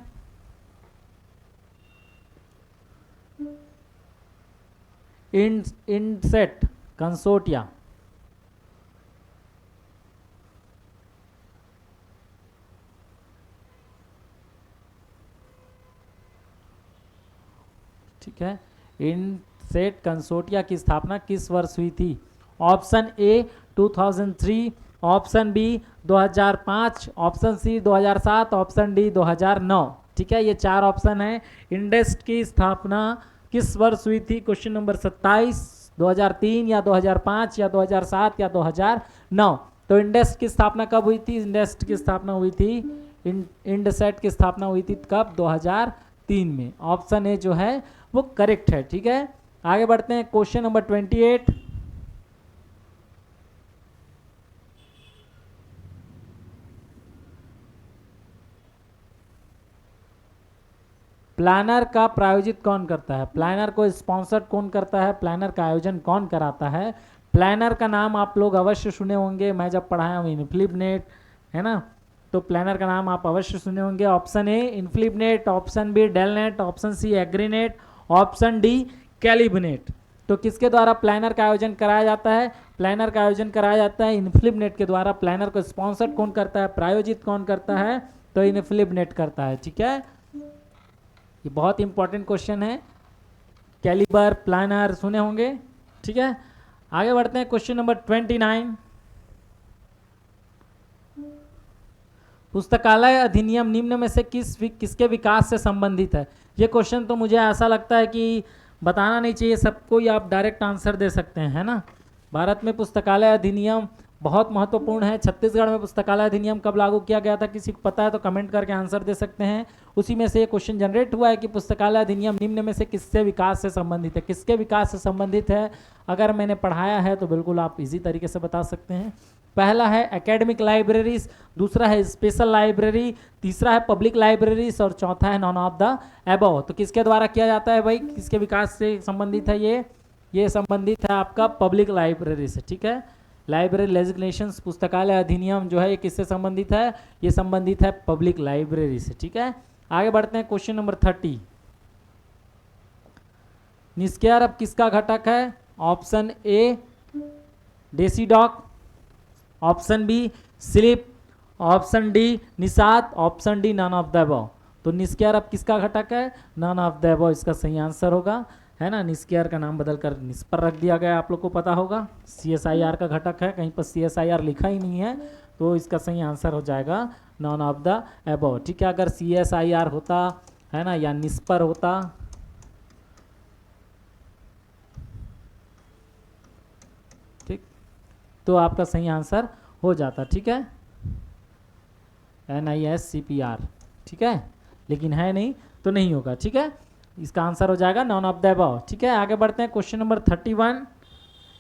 इंडसेट कंसोर्टिया, ठीक है, इंडसेट कंसोर्टिया की स्थापना किस वर्ष हुई थी? Option A 2003, option B 2005, option C 2007, option D 2009। ठीक है, ये चार ऑप्शन है। इंडेस्ट की स्थापना किस वर्ष हुई थी? क्वेश्चन नंबर 27, 2003 या 2005 या 2007 या 2009। तो इंडेस्ट की स्थापना कब हुई थी? इंडेस्ट की स्थापना हुई थी, इंडसेट की स्थापना हुई थी कब? 2003 में। ऑप्शन ए जो है वो करेक्ट है। ठीक है, आगे बढ़ते हैं। क्वेश्चन नंबर 28, प्लानर का प्रायोजित कौन करता है? प्लानर को स्पॉन्सर कौन करता है? प्लानर का आयोजन कौन कराता है? प्लानर का नाम आप लोग अवश्य सुने होंगे, मैं जब पढ़ाया हूँ इन्फ्लिबनेट, है ना, तो प्लानर का नाम आप अवश्य सुने होंगे। Option A INFLIBNET, option B DELNET, option C AGRINET, option D CALIBNET. तो किसके द्वारा प्लानर का आयोजन कराया जाता है? प्लानर का आयोजन कराया जाता है इन्फ्लिबनेट के द्वारा। प्लानर को स्पॉन्सर कौन करता है, प्रायोजित कौन करता है? तो इन्फ्लिबनेट करता है। ठीक है, ये बहुत इंपॉर्टेंट क्वेश्चन है। कैलिबर, प्लानर सुने होंगे। ठीक है, आगे बढ़ते हैं। क्वेश्चन नंबर 29, पुस्तकालय अधिनियम निम्न में से किसके विकास से संबंधित है? ये क्वेश्चन तो मुझे ऐसा लगता है कि बताना नहीं चाहिए, सबको ही आप डायरेक्ट आंसर दे सकते हैं, है ना। भारत में पुस्तकालय अधिनियम बहुत महत्वपूर्ण है। छत्तीसगढ़ में पुस्तकालय अधिनियम कब लागू किया गया था? किसी को पता है तो कमेंट करके आंसर दे सकते हैं। उसी में से ये क्वेश्चन जनरेट हुआ है कि पुस्तकालय अधिनियम निम्न में से किससे विकास से संबंधित है? किसके विकास से संबंधित है? अगर मैंने पढ़ाया है तो बिल्कुल आप इजी तरीके से बता सकते हैं। पहला है एकेडमिक लाइब्रेरीज, दूसरा है स्पेशल लाइब्रेरी, तीसरा है पब्लिक लाइब्रेरीज और चौथा है नॉन ऑफ द एबव। तो किसके द्वारा किया जाता है भाई? किसके विकास से संबंधित है ये संबंधित है आपका पब्लिक लाइब्रेरी से। ठीक है, लाइब्रेरी लेजिस्लेशंस, पुस्तकालय अधिनियम जो है ये किससे संबंधित है? ये संबंधित है पब्लिक लाइब्रेरी से। ठीक है, आगे बढ़ते हैं। क्वेश्चन नंबर 30, निष्क्रिय अब किसका घटक है? Option A DESIDOC, option B slip, option D NISSAT, option D none of the above. तो निष्क्रिय अब किसका घटक है? नन ऑफ द अबव इसका सही आंसर होगा, है ना। निष्क्रिय का नाम बदलकर निष्पर रख दिया गया, आप लोग को पता होगा। CSIR का घटक है, कहीं पर CSIR लिखा ही नहीं है, तो इसका सही आंसर हो जाएगा नॉन ऑफ द एबव। ठीक है, अगर CSIR होता, है ना, या निष्पर होता, ठीक, तो आपका सही आंसर हो जाता। ठीक है, NISCPR। ठीक है, लेकिन है नहीं तो नहीं होगा। ठीक है, इसका आंसर हो जाएगा नॉन ऑफ द अबव। ठीक है, आगे बढ़ते हैं। क्वेश्चन नंबर 31,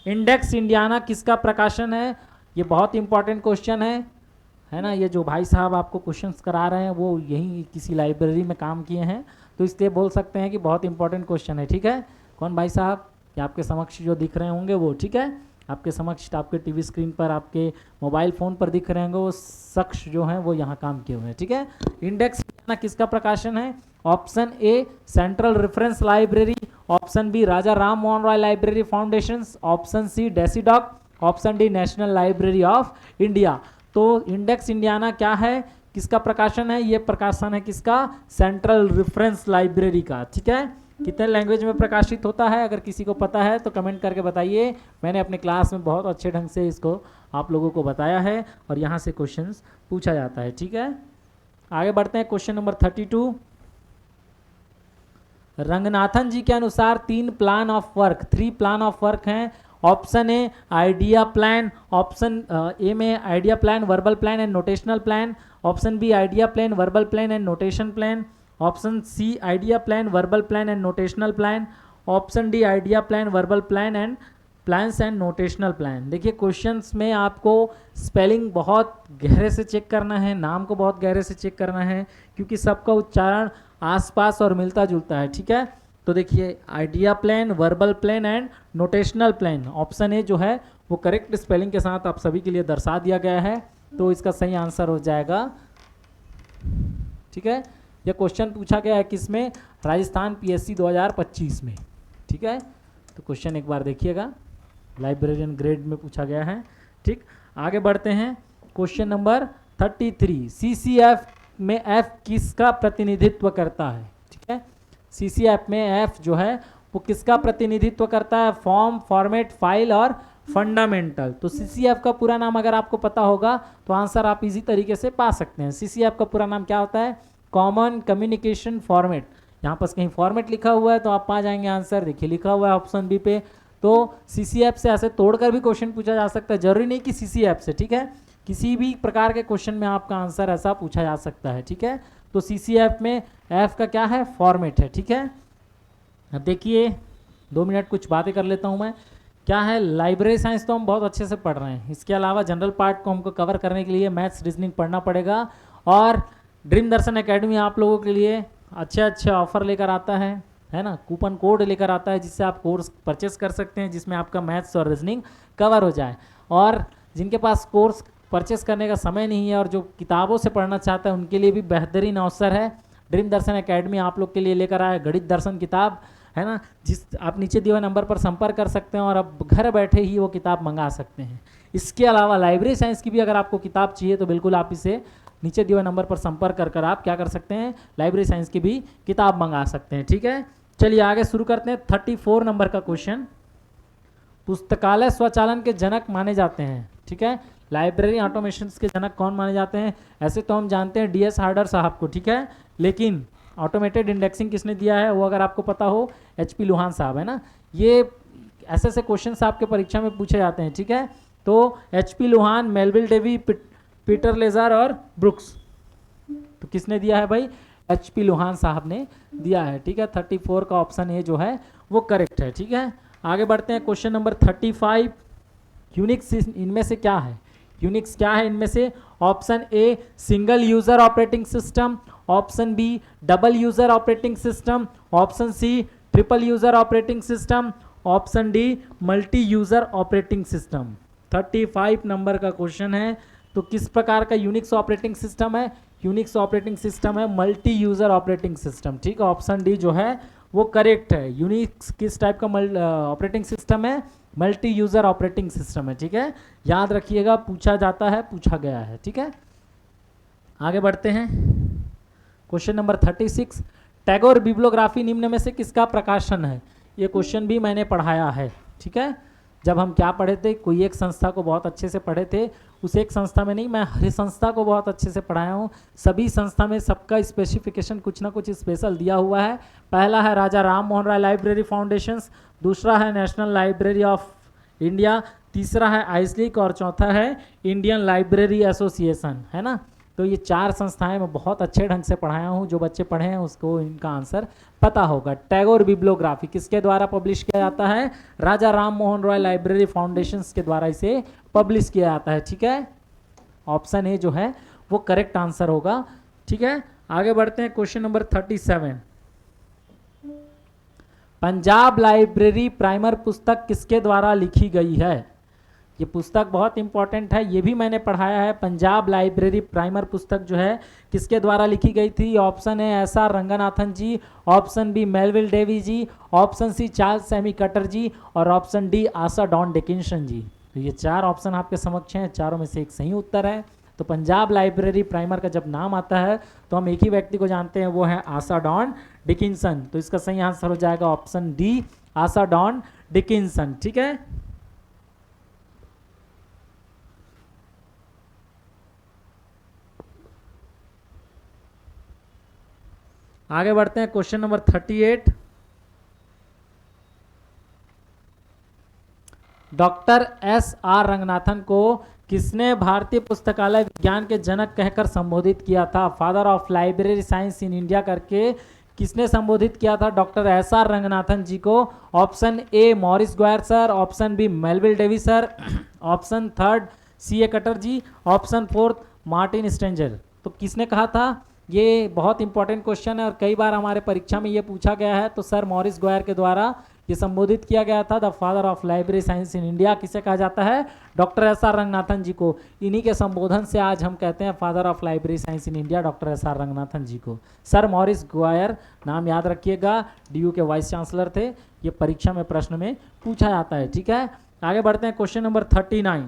इंडेक्स इंडियाना किसका प्रकाशन है? ये बहुत इंपॉर्टेंट क्वेश्चन है ना। ये जो भाई साहब आपको क्वेश्चंस करा रहे हैं वो यहीं किसी लाइब्रेरी में काम किए हैं, तो इसलिए बोल सकते हैं कि बहुत इंपॉर्टेंट क्वेश्चन है। ठीक है, कौन भाई साहब? ये आपके समक्ष जो दिख रहे होंगे वो। ठीक है, आपके समक्ष, आपके टीवी स्क्रीन पर, आपके मोबाइल फ़ोन पर दिख रहे होंगे, वो शख्स जो हैं वो यहाँ काम किए हुए हैं। ठीक है, इंडेक्स इंडियाना किसका प्रकाशन है? Option A central reference library, option B Raja Ram Mohan Roy library foundation, option C DESIDOC, option D national library of India. तो इंडेक्स इंडियाना क्या है, किसका प्रकाशन है? ये प्रकाशन है किसका? सेंट्रल रेफरेंस लाइब्रेरी का। ठीक है, कितने लैंग्वेज में प्रकाशित होता है? अगर किसी को पता है तो कमेंट करके बताइए। मैंने अपने क्लास में बहुत अच्छे ढंग से इसको आप लोगों को बताया है और यहाँ से क्वेश्चंस पूछा जाता है। ठीक है, आगे बढ़ते हैं। क्वेश्चन नंबर 32, रंगनाथन जी के अनुसार 3 plan of work, 3 plan of work हैं। Option A idea plan, option A में idea plan, verbal plan and notational plan, option B idea plan, verbal plan and notation plan, option C idea plan, verbal plan and notational plan, option D idea plan, verbal plan and plans and notational plan. देखिए questions में आपको spelling बहुत गहरे से check करना है, नाम को बहुत गहरे से चेक करना है, क्योंकि सबका उच्चारण आसपास और मिलता जुलता है। ठीक है, तो देखिए idea plan, verbal plan and notational plan, option ए जो है वो करेक्ट स्पेलिंग के साथ आप सभी के लिए दर्शा दिया गया है, तो इसका सही आंसर हो जाएगा। ठीक है, यह क्वेश्चन पूछा गया है किसमें? राजस्थान पीएससी 2025 में। ठीक है, तो क्वेश्चन एक बार देखिएगा, लाइब्रेरियन ग्रेड में पूछा गया है। ठीक, आगे बढ़ते हैं। क्वेश्चन नंबर 33, सीसीएफ में एफ किसका प्रतिनिधित्व करता है? ठीक है, सीसीएफ में एफ जो है वो किसका प्रतिनिधित्व करता है? फॉर्म, फॉर्मेट, फाइल और फंडामेंटल। तो सीसीएफ का पूरा नाम अगर आपको पता होगा तो आंसर आप इजी तरीके से पा सकते हैं। सीसीएफ का पूरा नाम क्या होता है? Common communication format. यहाँ पर कहीं फॉर्मेट लिखा हुआ है तो आप पा जाएंगे आंसर। देखिए लिखा हुआ है ऑप्शन बी पे। तो सीसीएफ से ऐसे तोड़कर भी क्वेश्चन पूछा जा सकता है, जरूरी नहीं कि सीसीएफ से। ठीक है, किसी भी प्रकार के क्वेश्चन में आपका आंसर ऐसा पूछा जा सकता है। ठीक है, तो सीसीएफ में एफ का क्या है? फॉर्मेट है। ठीक है, अब देखिए 2 मिनट कुछ बातें कर लेता हूँ मैं। क्या है, लाइब्रेरी साइंस तो हम बहुत अच्छे से पढ़ रहे हैं, इसके अलावा जनरल पार्ट को हमको कवर करने के लिए मैथ्स, रीजनिंग पढ़ना पड़ेगा। और ड्रीम दर्शन एकेडमी आप लोगों के लिए अच्छे ऑफर लेकर आता है ना, कूपन कोड लेकर आता है, जिससे आप कोर्स परचेस कर सकते हैं, जिसमें आपका मैथ्स और रीजनिंग कवर हो जाए। और जिनके पास कोर्स परचेस करने का समय नहीं है और जो किताबों से पढ़ना चाहता है, उनके लिए भी बेहतरीन अवसर है। ड्रीम दर्शन एकेडमी आप लोग के लिए लेकर आया गणित दर्शन किताब, है ना, जिस आप नीचे दिए हुए नंबर पर संपर्क कर सकते हैं और अब घर बैठे ही वो किताब मंगा सकते हैं। इसके अलावा लाइब्रेरी साइंस की भी अगर आपको किताब चाहिए तो बिल्कुल आप इसे नीचे दिए हुए नंबर पर संपर्क कर आप क्या कर सकते हैं? लाइब्रेरी साइंस की भी किताब मंगा सकते हैं। ठीक है, चलिए आगे शुरू करते हैं। 34 नंबर का क्वेश्चन, पुस्तकालय स्वचालन के जनक माने जाते हैं। ठीक है, लाइब्रेरी ऑटोमेशन के जनक कौन माने जाते हैं? ऐसे तो हम जानते हैं DS हार्डर साहब को। ठीक है, लेकिन ऑटोमेटेड इंडेक्सिंग किसने दिया है वो अगर आपको पता हो, HP लोहान साहब, है ना। ये ऐसे क्वेश्चन आपके परीक्षा में पूछे जाते हैं। ठीक है, तो HP Luhn, Melvil Dewey, Peter लेजर और ब्रुक्स, तो किसने दिया है भाई? HP लोहान साहब ने दिया है। ठीक है, 34 का ऑप्शन ए जो है वो करेक्ट है। ठीक है, आगे बढ़ते हैं। क्वेश्चन नंबर 35, यूनिक्स इनमें से क्या है? यूनिक्स क्या है इनमें से? Option A single user operating system, option B double user operating system, option C triple user operating system, option D multi user operating system. 35 number का क्वेश्चन है। तो किस प्रकार का यूनिक्स ऑपरेटिंग सिस्टम है? यूनिक्स ऑपरेटिंग सिस्टम है multi user operating system. ठीक है, ऑप्शन डी जो है वो करेक्ट है। यूनिक्स किस टाइप का ऑपरेटिंग सिस्टम है? मल्टी यूजर ऑपरेटिंग सिस्टम है। ठीक है, याद रखिएगा, पूछा जाता है, पूछा गया है। ठीक है, आगे बढ़ते हैं। क्वेश्चन नंबर 36, टैगोर बिब्लियोग्राफी निम्न में से किसका प्रकाशन है? ये क्वेश्चन भी मैंने पढ़ाया है। ठीक है, जब हम क्या पढ़े थे, कोई एक संस्था को बहुत अच्छे से पढ़े थे, उस एक संस्था में नहीं, मैं हर संस्था को बहुत अच्छे से पढ़ाया हूँ। सभी संस्था में सबका स्पेसिफिकेशन कुछ ना कुछ स्पेशल दिया हुआ है। पहला है राजा राम मोहन राय लाइब्रेरी फाउंडेशंस, दूसरा है नेशनल लाइब्रेरी ऑफ इंडिया, तीसरा है आइसलिक और चौथा है इंडियन लाइब्रेरी एसोसिएशन, है ना। तो ये 4 संस्थाएं मैं बहुत अच्छे ढंग से पढ़ाया हूँ। जो बच्चे पढ़े हैं उसको इनका आंसर पता होगा। टैगोर बिब्लियोग्राफी किसके द्वारा पब्लिश किया जाता है? राजा राम मोहन रॉय लाइब्रेरी फाउंडेशन के द्वारा इसे पब्लिश किया जाता है। ठीक है, ऑप्शन ए जो है वो करेक्ट आंसर होगा। ठीक है, आगे बढ़ते हैं। Question number 37, Punjab library primer पुस्तक किसके द्वारा लिखी गई है? ये पुस्तक बहुत इंपॉर्टेंट है, ये भी मैंने पढ़ाया है। पंजाब लाइब्रेरी प्राइमर पुस्तक जो है किसके द्वारा लिखी गई थी? Option A S R Ranganathan ji, option B Melvil Dewey ji, option C Charles Ammi Cutter ji और option D Asa Don Dickinson ji. तो ये चार ऑप्शन आपके समक्ष हैं, चारों में से एक सही उत्तर है। तो पंजाब लाइब्रेरी प्राइमर का जब नाम आता है तो हम एक ही व्यक्ति को जानते हैं, वो है आशा डॉन डिकिंसन। तो इसका सही आंसर हो जाएगा option D, Asa Don Dickinson. ठीक है, आगे बढ़ते हैं। Question number 38, doctor S R Ranganathan को किसने भारतीय पुस्तकालय विज्ञान के जनक कहकर संबोधित किया था? Father of library science in India करके किसने संबोधित किया था doctor S R Ranganathan ji को? Option A Maurice Gwyer sir, option B Melvil Dewey sir, option third C A Cutter ji, option fourth Martin Stranger. तो किसने कहा था? ये बहुत इंपॉर्टेंट क्वेश्चन है और कई बार हमारे परीक्षा में ये पूछा गया है। तो सर मॉरिस ग्वायर के द्वारा ये संबोधित किया गया था। The father of library science in India किसे कहा जाता है? Doctor S R Ranganathan ji को। इन्हीं के संबोधन से आज हम कहते हैं father of library science in India doctor S R Ranganathan ji को। सर मॉरिस ग्वायर नाम याद रखिएगा, डीयू के वाइस चांसलर थे। ये परीक्षा में प्रश्न में पूछा जाता है। ठीक है, आगे बढ़ते हैं। क्वेश्चन नंबर 39,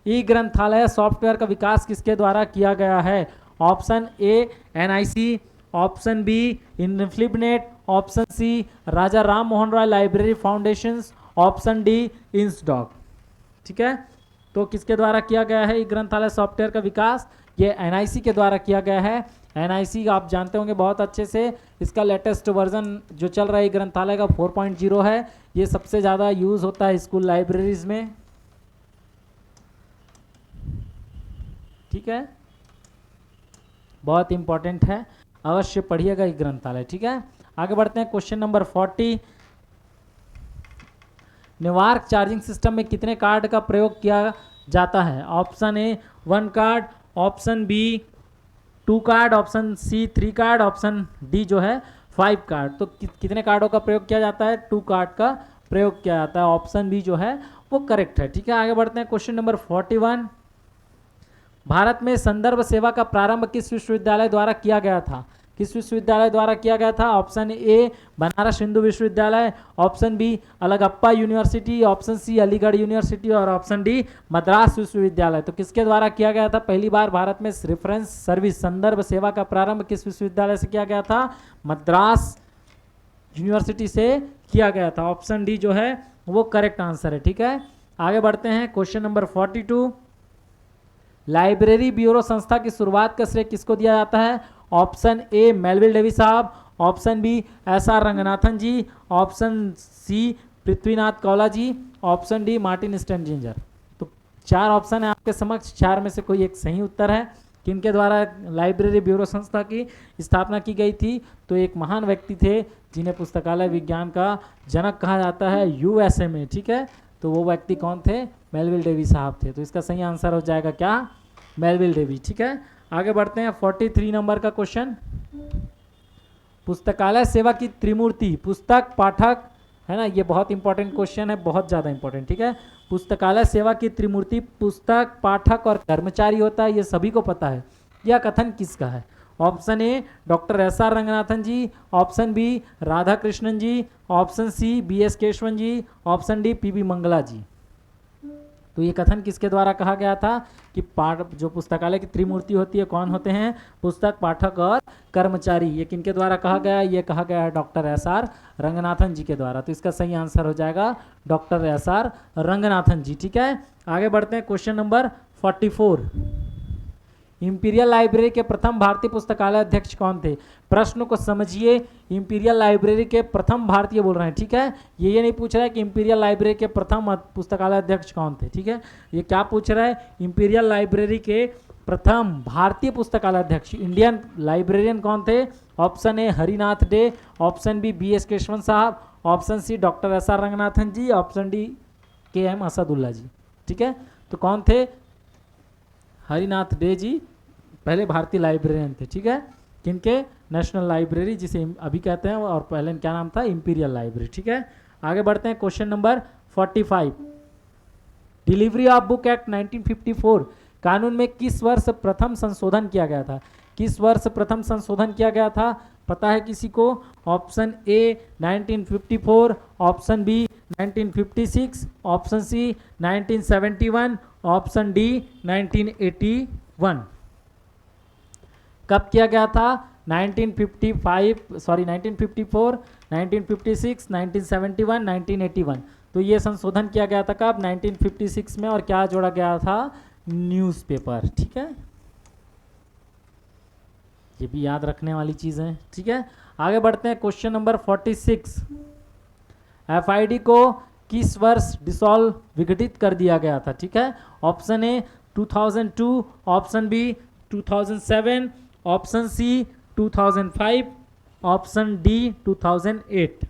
ई ग्रंथालय सॉफ्टवेयर का विकास किसके द्वारा किया गया है? Option A NIC, option B INFLIBNET, option C Raja Ram Mohan Roy Library foundation, option D INSDOC. ठीक है, तो किसके द्वारा किया गया है ये ग्रंथालय सॉफ्टवेयर का विकास? ये एनआईसी के द्वारा किया गया है। एनआईसी आप जानते होंगे बहुत अच्छे से। इसका लेटेस्ट वर्जन जो चल रहा है ग्रंथालय का 4.0 है। ये सबसे ज़्यादा यूज़ होता है स्कूल लाइब्रेरीज में। ठीक है, बहुत इंपॉर्टेंट है, अवश्य पढ़िएगा ये ग्रंथालय। ठीक है, आगे बढ़ते हैं। Question number 40, network charging system में कितने कार्ड का प्रयोग किया जाता है? Option A 1 card, option B 2 card, option C 3 card, option D जो है 5 कार्ड। तो कितने कार्डों का प्रयोग किया जाता है? 2 कार्ड का प्रयोग किया जाता है। ऑप्शन बी जो है वो करेक्ट है। ठीक है, आगे बढ़ते हैं। क्वेश्चन नंबर 41, भारत में संदर्भ सेवा का प्रारंभ किस विश्वविद्यालय द्वारा किया गया था? किस विश्वविद्यालय द्वारा किया गया था? ऑप्शन ए बनारस हिंदू विश्वविद्यालय, option B Alagappa university, option C Aligarh university और ऑप्शन डी मद्रास विश्वविद्यालय। तो किसके द्वारा किया गया था? पहली बार भारत में रेफरेंस सर्विस संदर्भ सेवा का प्रारंभ किस विश्वविद्यालय से किया गया था? मद्रास यूनिवर्सिटी से किया गया था। ऑप्शन डी जो है वो करेक्ट आंसर है। ठीक है, आगे बढ़ते हैं। क्वेश्चन नंबर 42, लाइब्रेरी ब्यूरो संस्था की शुरुआत का श्रेय किसको दिया जाता है? ऑप्शन ए मेलविल डेवी साहब, option B S R Ranganathan ji, option C Prithvinath Kaula ji, option D Martin Stranger. तो 4 ऑप्शन है आपके समक्ष, 4 में से कोई एक सही उत्तर है। किनके द्वारा लाइब्रेरी ब्यूरो संस्था की स्थापना की गई थी? तो एक महान व्यक्ति थे जिन्हें पुस्तकालय विज्ञान का जनक कहा जाता है यूएसए में। ठीक है, तो वो व्यक्ति कौन थे? मेलविल डेवी साहब थे। तो इसका सही आंसर हो जाएगा क्या? Melvil Dewey. ठीक है, आगे बढ़ते हैं। 43 नंबर का क्वेश्चन, पुस्तकालय सेवा की त्रिमूर्ति पुस्तक पाठक है ना, ये बहुत इंपॉर्टेंट क्वेश्चन है, बहुत ज़्यादा इंपॉर्टेंट। ठीक है, पुस्तकालय सेवा की त्रिमूर्ति पुस्तक पाठक और कर्मचारी होता है, ये सभी को पता है। यह कथन किसका है? Option A doctor S R Ranganathan ji, option B Radha Krishnan ji, option C B S Kesavan ji, option D P B Mangla ji. तो ये कथन किसके द्वारा कहा गया था कि जो पुस्तकालय की त्रिमूर्ति होती है कौन होते हैं? पुस्तक पाठक और कर्मचारी। ये किनके द्वारा कहा गया? ये कहा गया है doctor S R Ranganathan ji के द्वारा। तो इसका सही आंसर हो जाएगा doctor S R Ranganathan ji. ठीक है, आगे बढ़ते हैं। क्वेश्चन नंबर 44, इंपीरियल लाइब्रेरी के प्रथम भारतीय पुस्तकालय अध्यक्ष कौन थे? प्रश्न को समझिए, इंपीरियल लाइब्रेरी के प्रथम भारतीय बोल रहे हैं। ठीक है, ये नहीं पूछ रहा है कि इंपीरियल लाइब्रेरी के प्रथम पुस्तकालय अध्यक्ष कौन थे। ठीक है, ये क्या पूछ रहा है? इंपीरियल लाइब्रेरी के प्रथम भारतीय पुस्तकालय अध्यक्ष इंडियन लाइब्रेरियन कौन थे? Option A Harinath De, option B B S Kesavan साहब, option C doctor S R Ranganathan ji, option D K M Asadulla ji. ठीक है, तो कौन थे? हरिनाथ डे जी पहले भारतीय लाइब्रेरियन थे। ठीक है, किनके? नेशनल लाइब्रेरी जिसे अभी कहते हैं, और पहले क्या नाम था? Imperial library. ठीक है, आगे बढ़ते हैं। Question number 45, delivery of book act 1954 कानून में किस वर्ष प्रथम संशोधन किया गया था? किस वर्ष प्रथम संशोधन किया गया था, पता है किसी को? Option A 1954, option B 1956, option C 1971, option D 1981। कब किया गया था? 1954, 1956, 1971, 1981। तो ये संशोधन किया गया था कब? 1956 में। और क्या जोड़ा गया था? न्यूज़पेपर। ठीक है, ये भी याद रखने वाली चीज़ है। ठीक है, आगे बढ़ते हैं। क्वेश्चन नंबर 46, एफआईडी को किस वर्ष डिसॉल्व विघटित कर दिया गया था? ठीक है, option A 2002, option B 2007, option C 2005, option D 2008।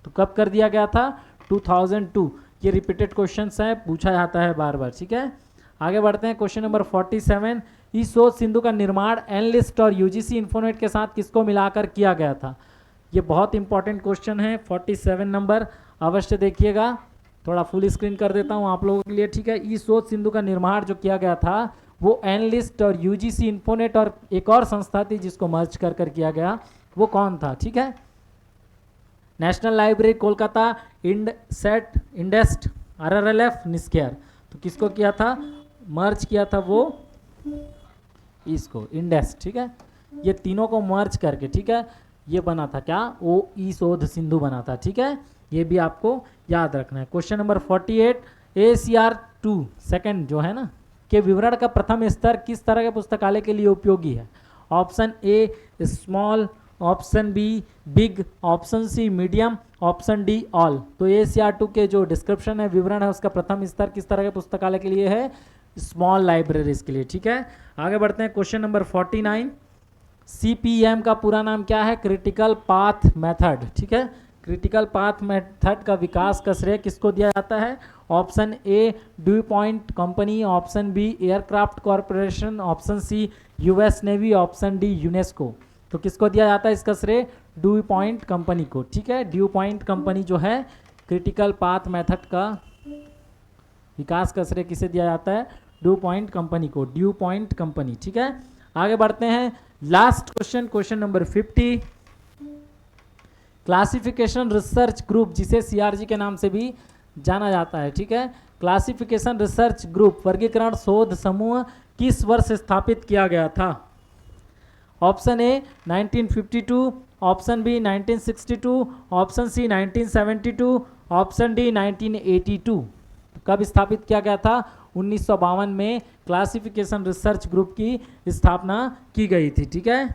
तो कब कर दिया गया था? 2002। ये रिपीटेड क्वेश्चंस है, पूछा जाता है बार बार। ठीक है, आगे बढ़ते हैं। क्वेश्चन नंबर 47, इस शोध सिंधु का निर्माण एनलिस्ट और यूजीसी इन्फोनेट के साथ किसको मिलाकर किया गया था? ये बहुत इंपॉर्टेंट क्वेश्चन है। 47 नंबर अवश्य देखिएगा, थोड़ा फुल स्क्रीन कर देता हूँ आप लोगों के लिए। ठीक है, इस शोध सिंधु का निर्माण जो किया गया था वो एनलिस्ट और यूजीसी इन्फोनेट और एक और संस्था थी जिसको मर्ज कर किया गया, वो कौन था? ठीक है, national library Kolkata, इंडेस्ट, RRLF, NISCAIR. तो किसको किया था? मर्ज किया था वो इसको, इंडेस्ट। ठीक है, ये तीनों को मर्ज करके, ठीक है, ये बना था क्या? ओ ई शोध सिंधु बना था। ठीक है, ये भी आपको याद रखना है। क्वेश्चन नंबर 48, ACR2 सेकंड जो है ना के विवरण का प्रथम स्तर किस तरह के पुस्तकालय के लिए उपयोगी है? Option A small, option B big, option C medium, option D all. तो ACR2 के जो डिस्क्रिप्शन है, विवरण है, उसका प्रथम स्तर किस तरह के पुस्तकालय के लिए है? स्मॉल लाइब्रेरीज के लिए। ठीक है, आगे बढ़ते हैं। क्वेश्चन नंबर 49, CPM का पूरा नाम क्या है? Critical path method. ठीक है, क्रिटिकल पाथ मेथड का विकास का श्रेय किसको दिया जाता है? Option A dew point company, option B aircraft corporation, option C US navy, option D UNESCO. तो किसको दिया जाता है इसका श्रेय? ड्यू पॉइंट कंपनी को। ठीक है, ड्यू पॉइंट कंपनी जो है क्रिटिकल पाथ मेथड का विकास का श्रेय किसे दिया जाता है? ड्यू पॉइंट कंपनी को, ड्यू पॉइंट कंपनी। ठीक है, आगे बढ़ते हैं। Last question, question number 50, classification research group जिसे CRG के नाम से भी जाना जाता है। ठीक है, क्लासिफिकेशन रिसर्च ग्रुप वर्गीकरण शोध समूह किस वर्ष स्थापित किया गया था? Option A 1952, option B 1962, option C 1972, option D 1982। कब स्थापित किया गया था? 1952 में क्लासिफिकेशन रिसर्च ग्रुप की स्थापना की गई थी। ठीक है,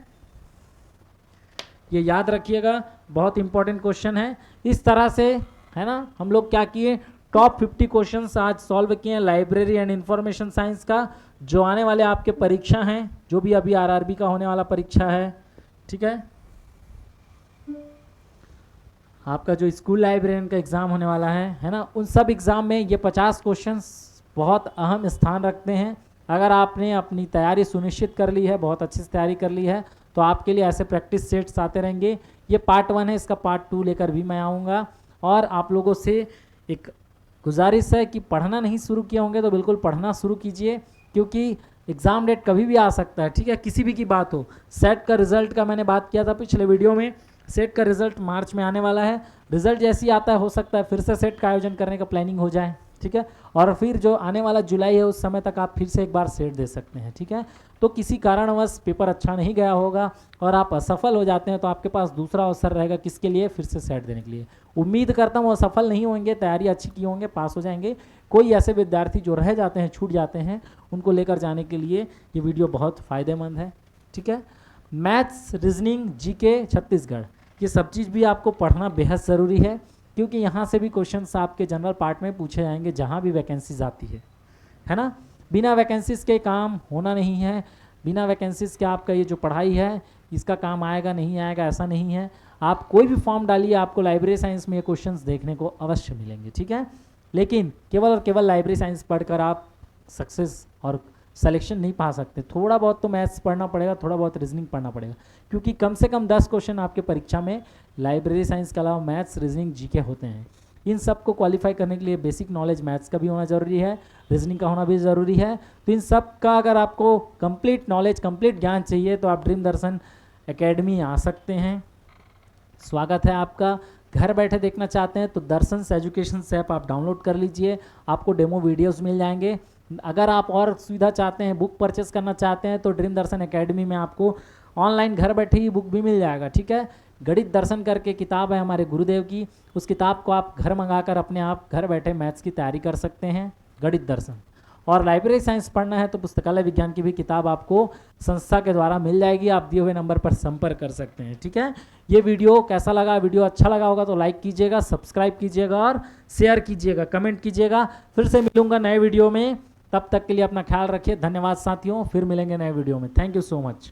ये याद रखिएगा, बहुत इंपॉर्टेंट क्वेश्चन है। इस तरह से है ना हम लोग क्या किए? टॉप 50 क्वेश्चंस आज सॉल्व किए हैं लाइब्रेरी एंड इंफॉर्मेशन साइंस का, जो आने वाले आपके परीक्षा हैं, जो भी अभी RRB का होने वाला परीक्षा है। ठीक है, आपका जो स्कूल लाइब्रेरियन का एग्ज़ाम होने वाला है ना, उन सब एग्ज़ाम में ये 50 क्वेश्चंस बहुत अहम स्थान रखते हैं। अगर आपने अपनी तैयारी सुनिश्चित कर ली है, बहुत अच्छी से तैयारी कर ली है, तो आपके लिए ऐसे प्रैक्टिस सेट्स आते रहेंगे। ये पार्ट 1 है, इसका पार्ट 2 लेकर भी मैं आऊँगा। और आप लोगों से एक गुजारिश है कि पढ़ना नहीं शुरू किए होंगे तो बिल्कुल पढ़ना शुरू कीजिए, क्योंकि एग्ज़ाम डेट कभी भी आ सकता है। ठीक है, किसी भी की बात हो। सेट का रिजल्ट का मैंने बात किया था पिछले वीडियो में, सेट का रिजल्ट मार्च में आने वाला है। रिजल्ट जैसे ही आता है, हो सकता है फिर से सेट का आयोजन करने का प्लानिंग हो जाए। ठीक है, और फिर जो आने वाला जुलाई है उस समय तक आप फिर से एक बार सेट दे सकते हैं। ठीक है, तो किसी कारणवश पेपर अच्छा नहीं गया होगा और आप असफल हो जाते हैं, तो आपके पास दूसरा अवसर रहेगा किसके लिए? फिर से सेट देने के लिए। उम्मीद करता हूँ असफल नहीं होंगे, तैयारी अच्छी की होंगे, पास हो जाएंगे। कोई ऐसे विद्यार्थी जो रह जाते हैं, छूट जाते हैं, उनको लेकर जाने के लिए ये वीडियो बहुत फ़ायदेमंद है। ठीक है, मैथ्स, रीजनिंग, GK छत्तीसगढ़, ये सब चीज़ भी आपको पढ़ना बेहद ज़रूरी है, क्योंकि यहाँ से भी क्वेश्चंस आपके जनरल पार्ट में पूछे जाएंगे जहाँ भी वैकेंसीज आती है ना। बिना वैकेंसीज के काम होना नहीं है, बिना वैकेंसीज के आपका ये जो पढ़ाई है इसका काम आएगा नहीं आएगा ऐसा नहीं है। आप कोई भी फॉर्म डालिए, आपको लाइब्रेरी साइंस में ये क्वेश्चंस देखने को अवश्य मिलेंगे। ठीक है, लेकिन केवल और केवल लाइब्रेरी साइंस पढ़कर आप सक्सेस और सिलेक्शन नहीं पा सकते। थोड़ा बहुत तो मैथ्स पढ़ना पड़ेगा, थोड़ा बहुत रीजनिंग पढ़ना पड़ेगा, क्योंकि कम से कम 10 क्वेश्चन आपके परीक्षा में लाइब्रेरी साइंस के अलावा मैथ्स, रीजनिंग, GK होते हैं। इन सब को क्वालिफाई करने के लिए बेसिक नॉलेज मैथ्स का भी होना ज़रूरी है, रीजनिंग का होना भी ज़रूरी है। तो इन सब का अगर आपको कंप्लीट नॉलेज, कंप्लीट ज्ञान चाहिए तो आप ड्रीम दर्शन एकेडमी आ सकते हैं। स्वागत है आपका। घर बैठे देखना चाहते हैं तो दर्शन एजुकेशन से आप डाउनलोड कर लीजिए, आपको डेमो वीडियोस मिल जाएंगे। अगर आप और सुविधा चाहते हैं, बुक परचेस करना चाहते हैं तो ड्रीम दर्शन एकेडमी में आपको ऑनलाइन घर बैठे ही बुक भी मिल जाएगा, ठीक है। गणित दर्शन करके किताब है हमारे गुरुदेव की, उस किताब को आप घर मंगाकर अपने आप घर बैठे मैथ्स की तैयारी कर सकते हैं, गणित दर्शन। और लाइब्रेरी साइंस पढ़ना है तो पुस्तकालय विज्ञान की भी किताब आपको संस्था के द्वारा मिल जाएगी, आप दिए हुए नंबर पर संपर्क कर सकते हैं, ठीक है। ये वीडियो कैसा लगा? वीडियो अच्छा लगा होगा तो लाइक कीजिएगा, सब्सक्राइब कीजिएगा और शेयर कीजिएगा, कमेंट कीजिएगा। फिर से मिलूंगा नए वीडियो में, तब तक के लिए अपना ख्याल रखिए। धन्यवाद साथियों, फिर मिलेंगे नए वीडियो में। Thank you so much.